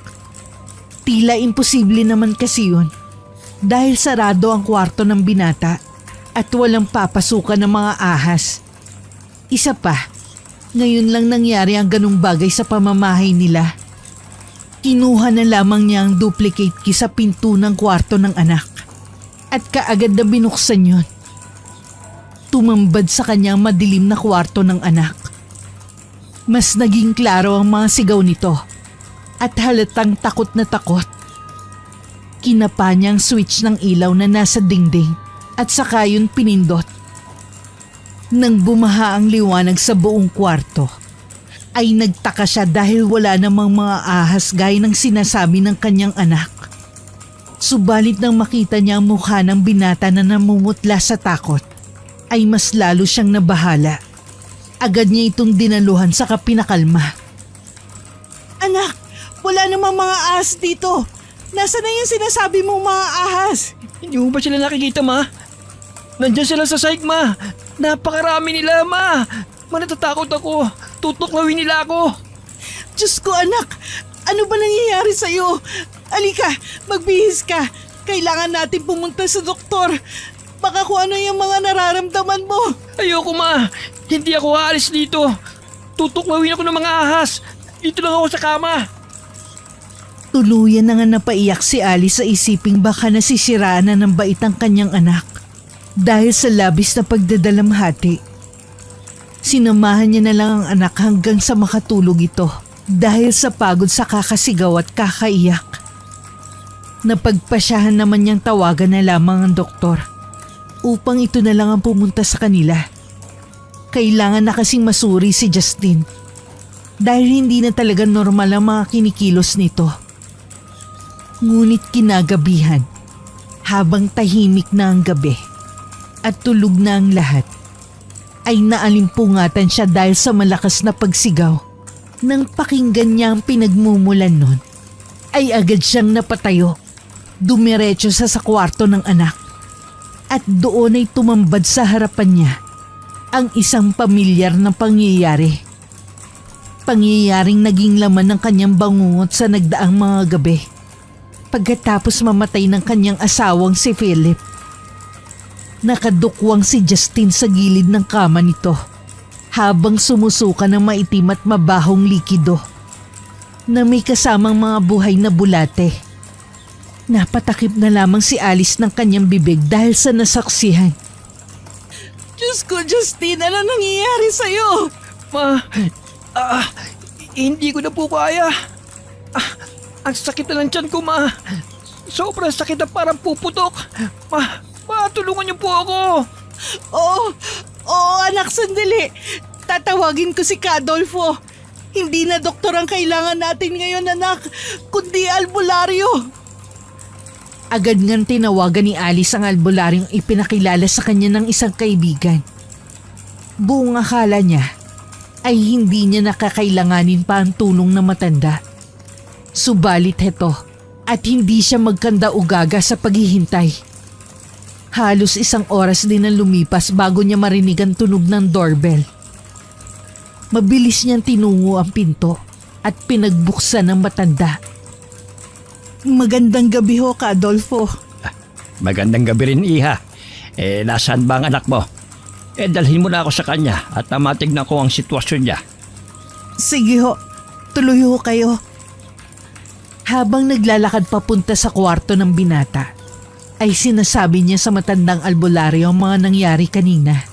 [SPEAKER 3] Tila imposible naman kasi yun dahil sarado ang kwarto ng binata at walang papasukan ng mga ahas. Isa pa, ngayon lang nangyari ang ganung bagay sa pamamahay nila. Kinuha na lamang niya ang duplicate key sa pinto ng kwarto ng anak at kaagad na binuksan yun. Tumambad sa kanyang madilim na kwarto ng anak. Mas naging klaro ang mga sigaw nito at halatang takot na takot. Kinapa niya ang switch ng ilaw na nasa dingding at saka yun pinindot. Nang bumaha ang liwanag sa buong kwarto, ay nagtaka siya dahil wala namang mga ahas gaya ng sinasabi ng kanyang anak. Subalit nang makita niya ang mukha ng binata na namumutla sa takot, ay mas lalo siyang nabahala. Agad niya itong dinaluhan sa pinakalma.
[SPEAKER 2] Anak, wala namang mga ahas dito. Nasaan na yung sinasabi mong mga ahas?
[SPEAKER 1] Hindi mo ba sila nakikita, ma? Nandyan sila sa site, ma. Napakarami nila, ma. Natatakot ako. Tutuklawin nila ako.
[SPEAKER 2] Diyos ko anak, ano ba nangyayari sa'yo? Alika, magbihis ka. Kailangan natin pumunta sa doktor. Baka kung ano yung mga nararamdaman mo.
[SPEAKER 1] Ayoko, ma. Hindi ako aalis dito. Tutuklawin ako ng mga ahas. Dito lang ako sa kama.
[SPEAKER 3] Tuluyan na nga napaiyak si Alice sa isiping baka nasisiraan na ng bait ang kanyang anak dahil sa labis na pagdadalamhati. Sinamahan niya na lang ang anak hanggang sa makatulog ito dahil sa pagod sa kakasigaw at kakaiyak. Napagpasyahan naman niyang tawagan na lamang ang doktor upang ito na lang ang pumunta sa kanila. Kailangan na kasing masuri si Justin dahil hindi na talaga normal ang mga kinikilos nito. Ngunit kinagabihan, habang tahimik na ang gabi at tulog na ang lahat, ay naalimpungatan siya dahil sa malakas na pagsigaw. Nang pakinggan niya ang pinagmumulan nun, ay agad siyang napatayo. Dumiretso sa kwarto ng anak at doon ay tumambad sa harapan niya ang isang pamilyar na pangyayari. Pangyayaring naging laman ng kanyang bangungot sa nagdaang mga gabi pagkatapos mamatay ng kanyang asawang si Philip. Nakadukwang si Justin sa gilid ng kama nito habang sumusuka ng maitim at mabahong likido na may kasamang mga buhay na bulate. Napatakip na lamang si Alice ng kanyang bibig dahil sa nasaksihan.
[SPEAKER 2] Diyos ko, Justin, ano nangyayari sa'yo?
[SPEAKER 1] Ma, hindi ko na po kaya. Ang sakit na ng tiyan ko, ma. Sobrang sakit na parang puputok. Ma, tulungan niyo po ako.
[SPEAKER 2] Oo anak, sandali. Tatawagin ko si Cadolfo. Hindi na doktor ang kailangan natin ngayon, anak, kundi albularyo.
[SPEAKER 3] Agad ngang tinawagan ni Alice ang albularyong ipinakilala sa kanya ng isang kaibigan. Buong akala niya ay hindi niya nakakailanganin pa ang tulong na matanda. Subalit heto at hindi siya magkanda-ugaga sa paghihintay. Halos 1 oras din ang lumipas bago niya marinig ang tunog ng doorbell. Mabilis niyang tinungo ang pinto at pinagbuksan ng matanda.
[SPEAKER 2] Magandang gabi ho, Cadolfo.
[SPEAKER 1] Magandang gabi rin, iha. Nasaan ba ang anak mo? Dalhin mo na ako sa kanya at matignan ko ang sitwasyon niya.
[SPEAKER 2] Sige ho, tuloy ho kayo.
[SPEAKER 3] Habang naglalakad papunta sa kwarto ng binata, ay sinasabi niya sa matandang albularyo ang mga nangyari kanina.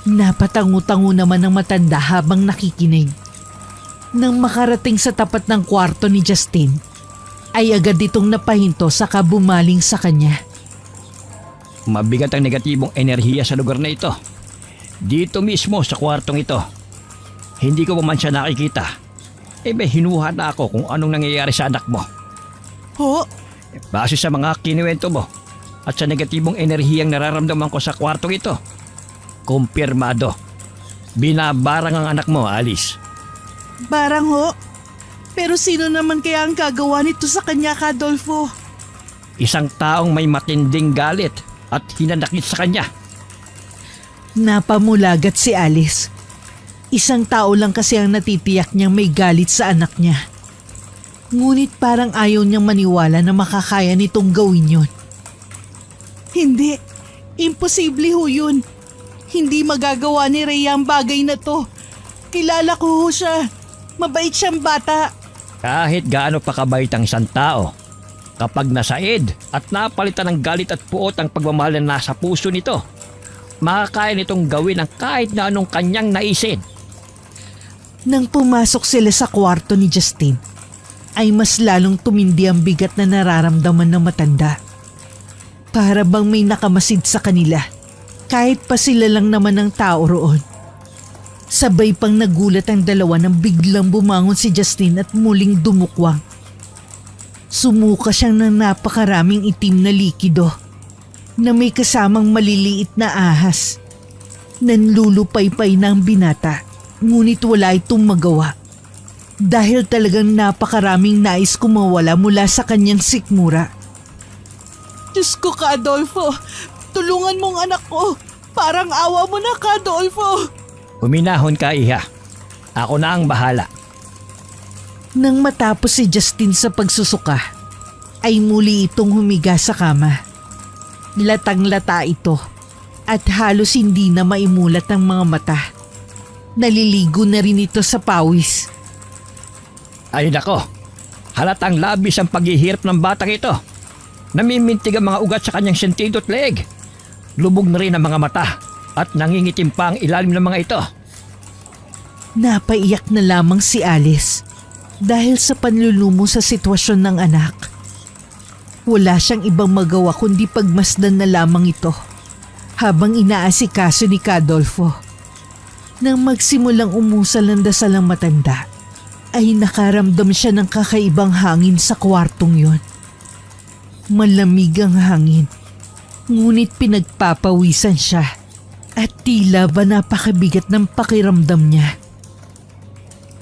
[SPEAKER 3] Napatangu-tangu naman ng matanda habang nakikinig. Nang makarating sa tapat ng kwarto ni Justin, ay agad itong napahinto saka bumaling sa kanya.
[SPEAKER 1] Mabigat ang negatibong enerhiya sa lugar na ito. Dito mismo sa kwartong ito. Hindi ko pa man siya nakikita. Hinuha na ako kung anong nangyayari sa anak mo.
[SPEAKER 2] Ho?
[SPEAKER 1] Base sa mga kinuwento mo at sa negatibong enerhiyang nararamdaman ko sa kwartong ito, kumpirmado. Binabarang ang anak mo, Alice.
[SPEAKER 2] Barang ho? Pero sino naman kaya ang gagawa nito sa kanya, Cadolfo?
[SPEAKER 1] Isang taong may matinding galit at hinanakit sa kanya.
[SPEAKER 3] Napamulagat si Alice. Isang tao lang kasi ang natitiyak niyang may galit sa anak niya. Ngunit parang ayaw niyang maniwala na makakaya nitong gawin yun.
[SPEAKER 2] Hindi. Imposible ho yun. Hindi magagawa ni Rhea ang bagay na to. Kilala ko ho siya. Mabait siyang bata.
[SPEAKER 1] Kahit gaano pa kabait ang isang tao, kapag nasaid at napalitan ng galit at puot ang pagmamahal na nasa puso nito, makakaya nitong gawin ang kahit na anong kanyang naisin.
[SPEAKER 3] Nang pumasok sila sa kwarto ni Justin, ay mas lalong tumindi ang bigat na nararamdaman ng matanda. Para bang may nakamasid sa kanila, kahit pa sila lang naman ang tao roon. Sabay pang nagulat ang dalawa nang biglang bumangon si Justin at muling dumukwang. Sumuka siyang ng napakaraming itim na likido na may kasamang maliliit na ahas. Nanlulupaypay na ang binata, ngunit wala itong magawa. Dahil talagang napakaraming nais kumawala mula sa kanyang sikmura.
[SPEAKER 2] Diyos ko, Ka Adolfo, tulungan mong anak ko. Parang awa mo na, Ka Adolfo.
[SPEAKER 1] Huminahon ka, Iha. Ako na ang bahala.
[SPEAKER 3] Nang matapos si Justin sa pagsusuka, ay muli itong humiga sa kama. Latang-lata ito at halos hindi na maimulat ang mga mata. Naliligo na rin ito sa pawis.
[SPEAKER 1] Ay nako, halatang labis ang paghihirap ng batang ito. Namimintig ang mga ugat sa kanyang sentido at leeg. Lubog na rin ang mga mata at nangingitim pa ang ilalim ng mga ito.
[SPEAKER 3] Napaiyak na lamang si Alice dahil sa panlulumo sa sitwasyon ng anak. Wala siyang ibang magawa kundi pagmasdan na lamang ito habang inaasikaso ni Cadolfo. Nang magsimulang umusal ng dasal ang matanda, ay nakaramdam siya ng kakaibang hangin sa kwartong yon. Malamig ang hangin, ngunit pinagpapawisan siya at tila ba napakabigat ng pakiramdam niya.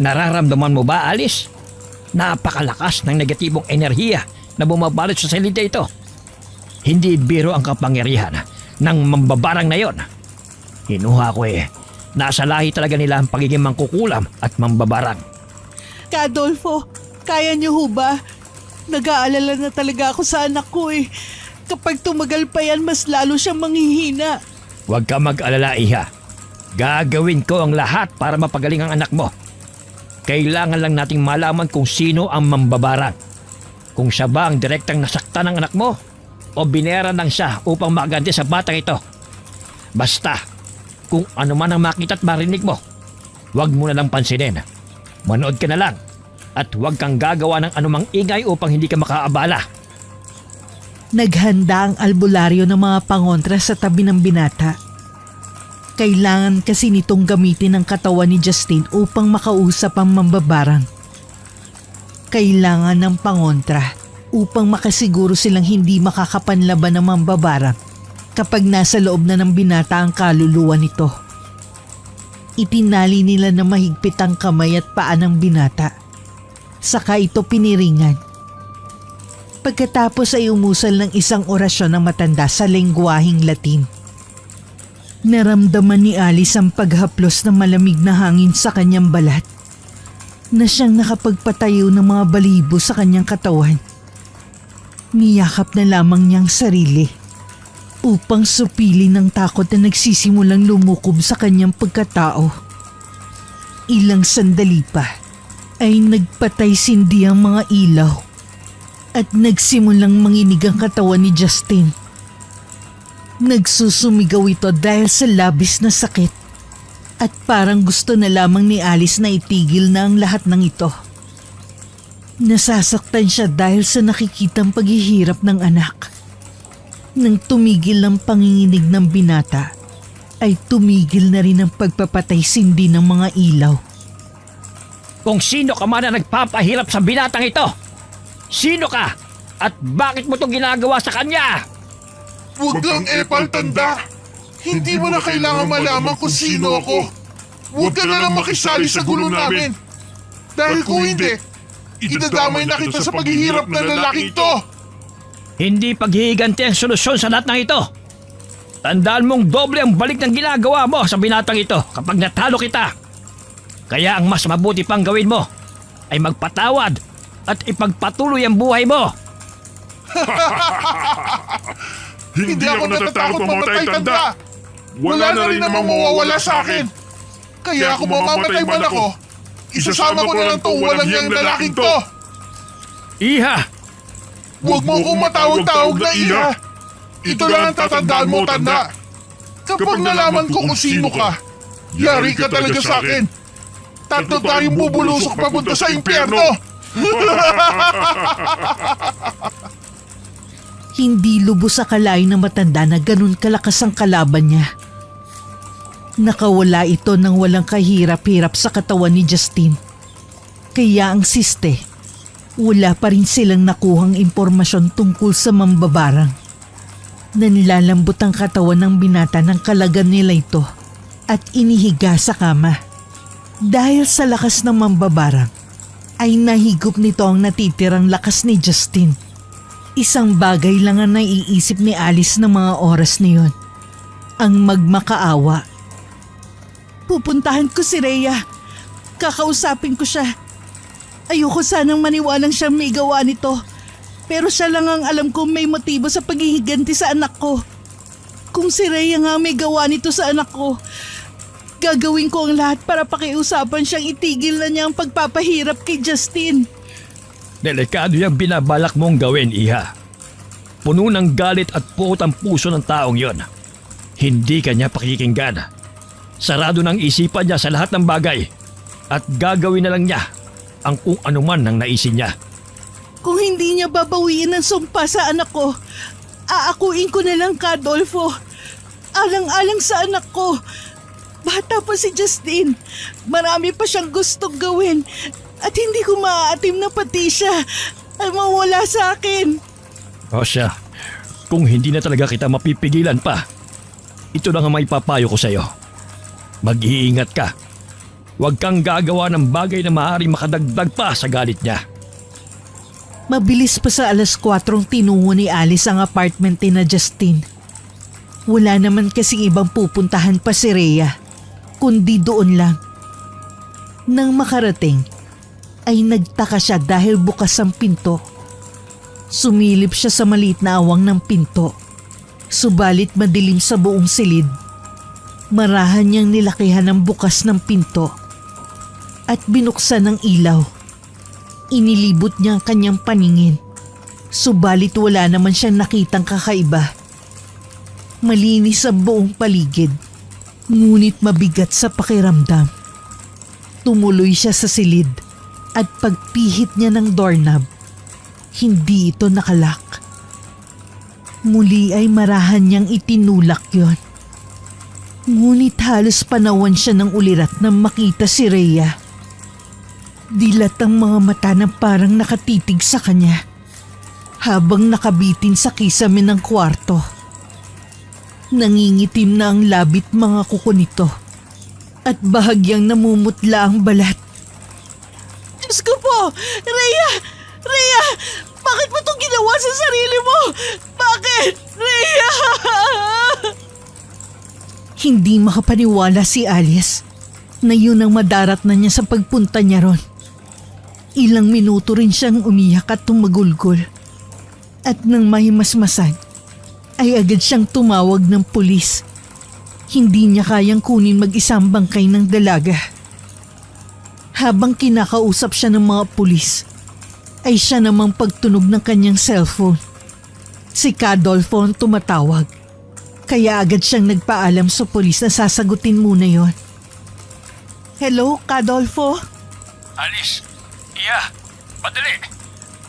[SPEAKER 1] Nararamdaman mo ba, Alice? Napakalakas ng negatibong enerhiya na bumabalot sa salita ito. Hindi biro ang kapangyarihan ng mambabarang na yon. Hinuha ko nasa lahi talaga nila ang pagiging mangkukulam at mambabarang.
[SPEAKER 2] Ka Adolfo, kaya niyo ho ba? Nag-aalala na talaga ako sa anak ko eh. Kapag tumagal pa yan, mas lalo siyang manghihina.
[SPEAKER 1] Huwag ka mag-alala, Iha. Gagawin ko ang lahat para mapagaling ang anak mo. Kailangan lang nating malaman kung sino ang mambabarang. Kung siya ba ang direktang nasaktan ng anak mo o binera lang siya upang maganti sa batang ito. Basta, kung ano man ang makita at marinig mo, huwag mo na lang pansinin. Manood ka na lang at huwag kang gagawa ng anumang ingay upang hindi ka makaabala.
[SPEAKER 3] Naghanda ang albularyo ng mga pangontra sa tabi ng binata. Kailangan kasi nitong gamitin ang katawan ni Justin upang makausap ang mambabarang. Kailangan ng pangontra upang makasiguro silang hindi makakapanlaban ng mambabarang kapag nasa loob na ng binata ang kaluluwa nito. Itinali nila na mahigpit ang kamay at paa ng binata. Saka ito piniringan. Pagkatapos ay umusal ng isang orasyon ng matanda sa lengguaheng Latin. Naramdaman ni Alice ang paghaplos ng malamig na hangin sa kanyang balat na siyang nakapagpatayo ng mga balibo sa kanyang katawan. Niyakap na lamang niyang sarili upang supilin ng takot na nagsisimulang lumukob sa kanyang pagkatao. Ilang sandali pa ay nagpatay sindi ang mga ilaw at nagsimulang manginig ang katawan ni Justin. Nagsusumigaw ito dahil sa labis na sakit at parang gusto na lamang ni Alice na itigil na ang lahat ng ito. Nasasaktan siya dahil sa nakikitang paghihirap ng anak. Nang tumigil ang panginginig ng binata, ay tumigil na rin ang pagpapatay sindi ng mga ilaw.
[SPEAKER 1] Kung sino ka man na nagpapahirap sa binatang ito, sino ka at bakit mo itong ginagawa sa kanya?
[SPEAKER 5] Huwag lang epal, tanda. Hindi mo na kailangan malaman kung sino ako. Huwag ka na lang makisali sa gulo namin. Dahil kung hindi, idadamay na kita sa paghihirap ng lalaking to.
[SPEAKER 1] Hindi paghihiganti ang solusyon sa lahat ng ito. Tandaan mong doble ang balik ng ginagawa mo sa binatang ito kapag natalo kita. Kaya ang mas mabuti pang gawin mo ay magpatawad at ipagpatuloy ang buhay mo.
[SPEAKER 5] Hindi ako natatakot mamatay, tanda. Wala na rin namang mawawala sa akin. Kaya kung mamamatay man ako, isasama ko na lang tong walang yang lalaking to.
[SPEAKER 1] Iha!
[SPEAKER 5] Huwag mo kong matawag-tawag na Iha. Ito lang ang tatandaan mo, tanda. Kapag nalaman ko kung sino ka, yari ka talaga sa akin. Tatlo tayong bubulusok papunta sa impyerno.
[SPEAKER 3] Hindi lubos akalain ng matanda na ganun kalakas ang kalaban niya. Nakawala ito ng walang kahirap-hirap sa katawan ni Justin. Kaya ang siste, wala pa rin silang nakuhang impormasyon tungkol sa mambabarang. Nanlalambot ang katawan ng binata ng kalagan nila ito at inihiga sa kama. Dahil sa lakas ng mambabarang, ay nahigop nito ang natitirang lakas ni Justin. Isang bagay lang ang naiisip ni Alice ng mga oras na yun, ang magmakaawa.
[SPEAKER 2] Pupuntahan ko si Rhea. Kakausapin ko siya. Ayoko sanang maniwalang siya may gawa nito. Pero siya lang ang alam kong may motibo sa paghihiganti sa anak ko. Kung si Rhea nga may gawa nito sa anak ko, gagawin ko ang lahat para pakiusapan siyang itigil na niya ang pagpapahirap kay Justin.
[SPEAKER 1] Delikado yung binabalak mong gawin, Iha. Puno ng galit at puot ang puso ng taong yon. Hindi kanya pakikinggan. Sarado ng isipan niya sa lahat ng bagay at gagawin na lang niya ang kung anuman ng naisin niya.
[SPEAKER 2] Kung hindi niya babawiin ang sumpa sa anak ko, aakuin ko na lang Adolfo. Alang-alang sa anak ko. Bata pa si Justin. Marami pa siyang gustong gawin. At hindi ko maaatim na pati siya ay mawala sa akin.
[SPEAKER 1] O siya, kung hindi na talaga kita mapipigilan pa, ito lang ang may papayo ko sa'yo. Mag-iingat ka. Huwag kang gagawa ng bagay na maaaring makadagdag pa sa galit niya.
[SPEAKER 3] Mabilis pa sa 4:00 tinungo ni Alice ang apartment ni na Justin. Wala naman kasing ibang pupuntahan pa si Rhea, kundi doon lang. Nang makarating, ay nagtaka siya dahil bukas ang pinto. Sumilip siya sa maliit na awang ng pinto, subalit madilim sa buong silid. Marahan niyang nilakihan ang bukas ng pinto at binuksan ng ilaw. Inilibot niya ang kanyang paningin, subalit wala naman siyang nakitang kakaiba. Malinis ang buong paligid, ngunit mabigat sa pakiramdam. Tumuloy siya sa silid at pagpihit niya ng doorknob, hindi ito nakalak. Muli ay marahan niyang itinulak yon. Ngunit halos panawan siya ng ulirat nang makita si Rhea. Dilat ang mga mata na parang nakatitig sa kanya habang nakabitin sa kisame ng kwarto. Nangingitim na ang labit mga kuko nito at bahagyang namumutla ang balat.
[SPEAKER 2] Diyos ko po! Rhea! Rhea! Bakit mo itong ginawa sa sarili mo? Bakit? Rhea!
[SPEAKER 3] Hindi makapaniwala si Alice na yun ang madarat na niya sa pagpunta niya ron. Ilang minuto rin siyang umiyak at tumagulgol. At nang mahimasmasan, ay agad siyang tumawag ng pulis. Hindi niya kayang kunin mag-isang bangkay ng dalaga. Habang kinakausap siya ng mga pulis, ay siya namang pagtunog ng kanyang cellphone. Si Adolfo ang tumatawag, kaya agad siyang nagpaalam sa pulis na sasagutin muna yon.
[SPEAKER 2] Hello, Adolfo?
[SPEAKER 1] Alice, Iha, padali.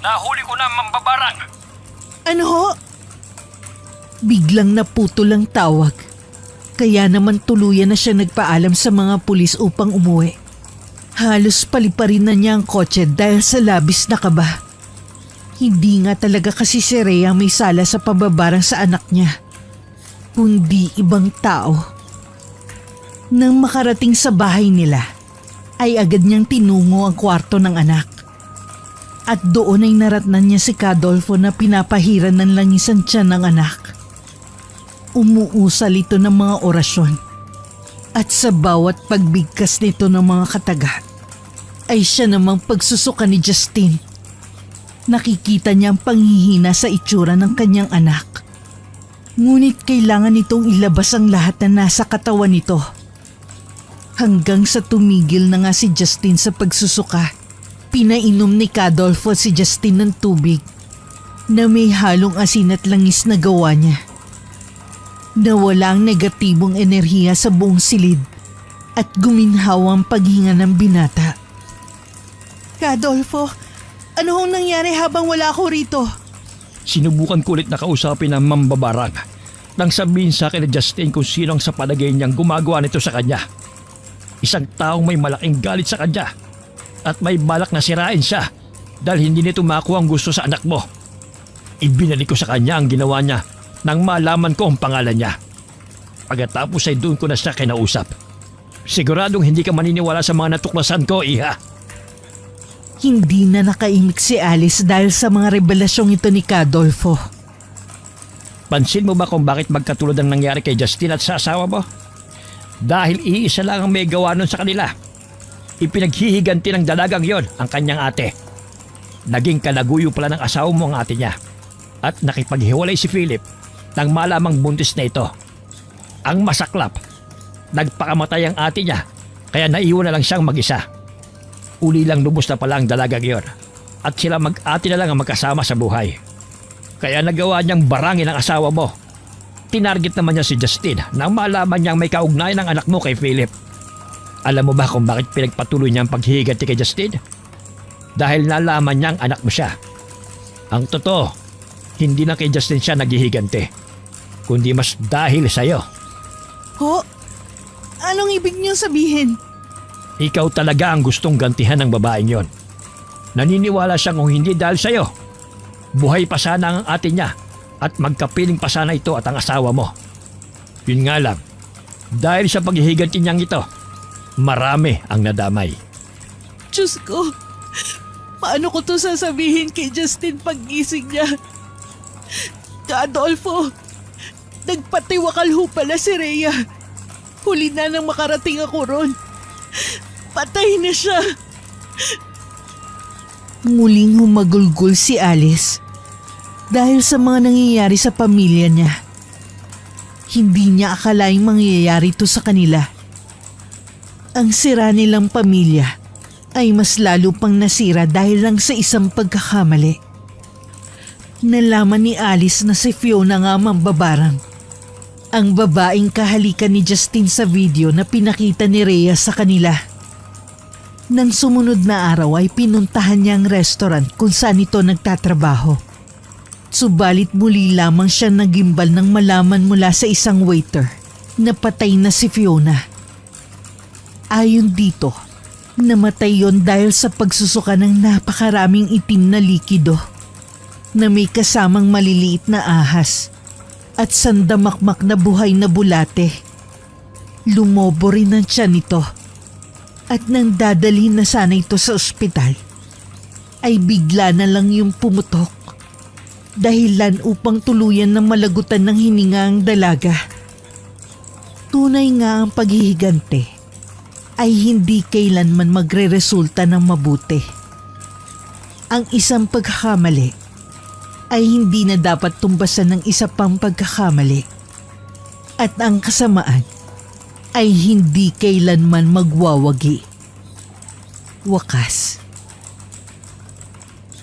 [SPEAKER 1] Nahuli ko na ang mambabarang.
[SPEAKER 2] Ano ho?
[SPEAKER 3] Biglang naputol ang tawag, kaya naman tuluyan na siya nagpaalam sa mga pulis upang umuwi. Halos paliparin na niya ang kotse dahil sa labis na kaba. Hindi nga talaga kasi si Rhea may sala sa pababarang sa anak niya, kundi ibang tao. Nang makarating sa bahay nila, ay agad niyang tinungo ang kwarto ng anak. At doon ay naratnan niya si Adolfo na pinapahiran ng langis ang tiyan ng anak. Umuusal ito ng mga orasyon. At sa bawat pagbigkas nito ng mga kataga, ay siya namang pagsusuka ni Justin. Nakikita niya ang panghihina sa itsura ng kanyang anak. Ngunit kailangan nitong ilabas ang lahat na nasa katawan nito. Hanggang sa tumigil na nga si Justin sa pagsusuka, pinainom ni Adolfo si Justin ng tubig na may halong asin at langis na gawa niya. Nawala ang negatibong enerhiya sa buong silid at guminhaw ang paghinga ng binata.
[SPEAKER 2] Adolfo, ano hong nangyari habang wala ako rito?
[SPEAKER 1] Sinubukan ko ulit na kausapin ang mambabarang. nang sabihin sa akin ni Justin kung sino ang sa palagay niyang gumagawa nito sa kanya. Isang taong may malaking galit sa kanya at may balak na sirain siya dahil hindi nito makuha ang gusto sa anak mo. Ibinalik ko sa kanya ang ginawa niya nang malaman ko ang pangalan niya. Pagkatapos ay doon ko na siya kinausap. Siguradong hindi ka maniniwala sa mga natuklasan ko, Iha.
[SPEAKER 3] Hindi na nakaimik si Alice dahil sa mga revelasyong ito ni Cadolfo.
[SPEAKER 1] Pansin mo ba kung bakit magkatulad ang nangyari kay Justin at sa asawa mo? Dahil iisa lang ang may gawa nun sa kanila. Ipinaghihiganti ng dalagang yon ang kanyang ate. Naging kalaguyo pala ng asawa mo ang ate niya. At nakipaghiwalay si Philip nang malamang buntis na ito. Ang masaklap, nagpakamatay ang ate niya kaya naiwan na lang siyang mag-isa. Uli lang lubos na pala ang dalagang yon at sila mag-ate na lang ang magkasama sa buhay. Kaya nagawa niyang barangin ang asawa mo. Tinarget naman niya si Justin nang malaman niyang may kaugnayan ng anak mo kay Philip. Alam mo ba kung bakit pinagpatuloy niya ang paghihiganti kay Justin? Dahil nalaman niyang anak mo siya. Ang totoo, hindi na kay Justin siya naghihiganti, kundi mas dahil sa'yo.
[SPEAKER 2] Ho? Anong ibig niyong sabihin?
[SPEAKER 1] Ikaw talaga ang gustong gantihan ng babaeng yon. Naniniwala siya kung hindi dahil sa'yo. Buhay pa sana ang ate niya at magkapiling pa sana ito at ang asawa mo. Yun nga lang, dahil sa paghihiganti niyang ito, marami ang nadamay.
[SPEAKER 2] Diyos ko, paano ko to sasabihin kay Justin pag-gising niya? Adolfo, nagpatiwakal ho pala si Rhea. Huli na nang makarating ako ron. Patay na siya.
[SPEAKER 3] Muling humagulgol si Alice dahil sa mga nangyayari sa pamilya niya. Hindi niya akalaing mangyayari ito sa kanila. Ang sira nilang pamilya ay mas lalo pang nasira dahil lang sa isang pagkakamali. Nalaman ni Alice na si Fiona nga mambabarang. Ang babaeng kahalikan ni Justin sa video na pinakita ni Rhea sa kanila. Nang sumunod na araw ay pinuntahan niya ang restaurant kung saan ito nagtatrabaho. Subalit muli lamang siya nagimbal nang malaman mula sa isang waiter na patay na si Fiona. Ayon dito, namatay yon dahil sa pagsusuka ng napakaraming itim na likido na may kasamang maliliit na ahas at sandamakmak na buhay na bulate. Lumobo rin ang tiyan nito. At nang dadalhin na sana ito sa ospital, ay bigla na lang yung pumutok. Dahilan upang tuluyan na malagutan ng hininga ang dalaga. Tunay nga ang paghihigante ay hindi kailanman magre-resulta ng mabuti. Ang isang pagkakamali ay hindi na dapat tumbasan ng isa pang pagkakamali. At ang kasamaan ay hindi kailanman magwawagi. Wakas.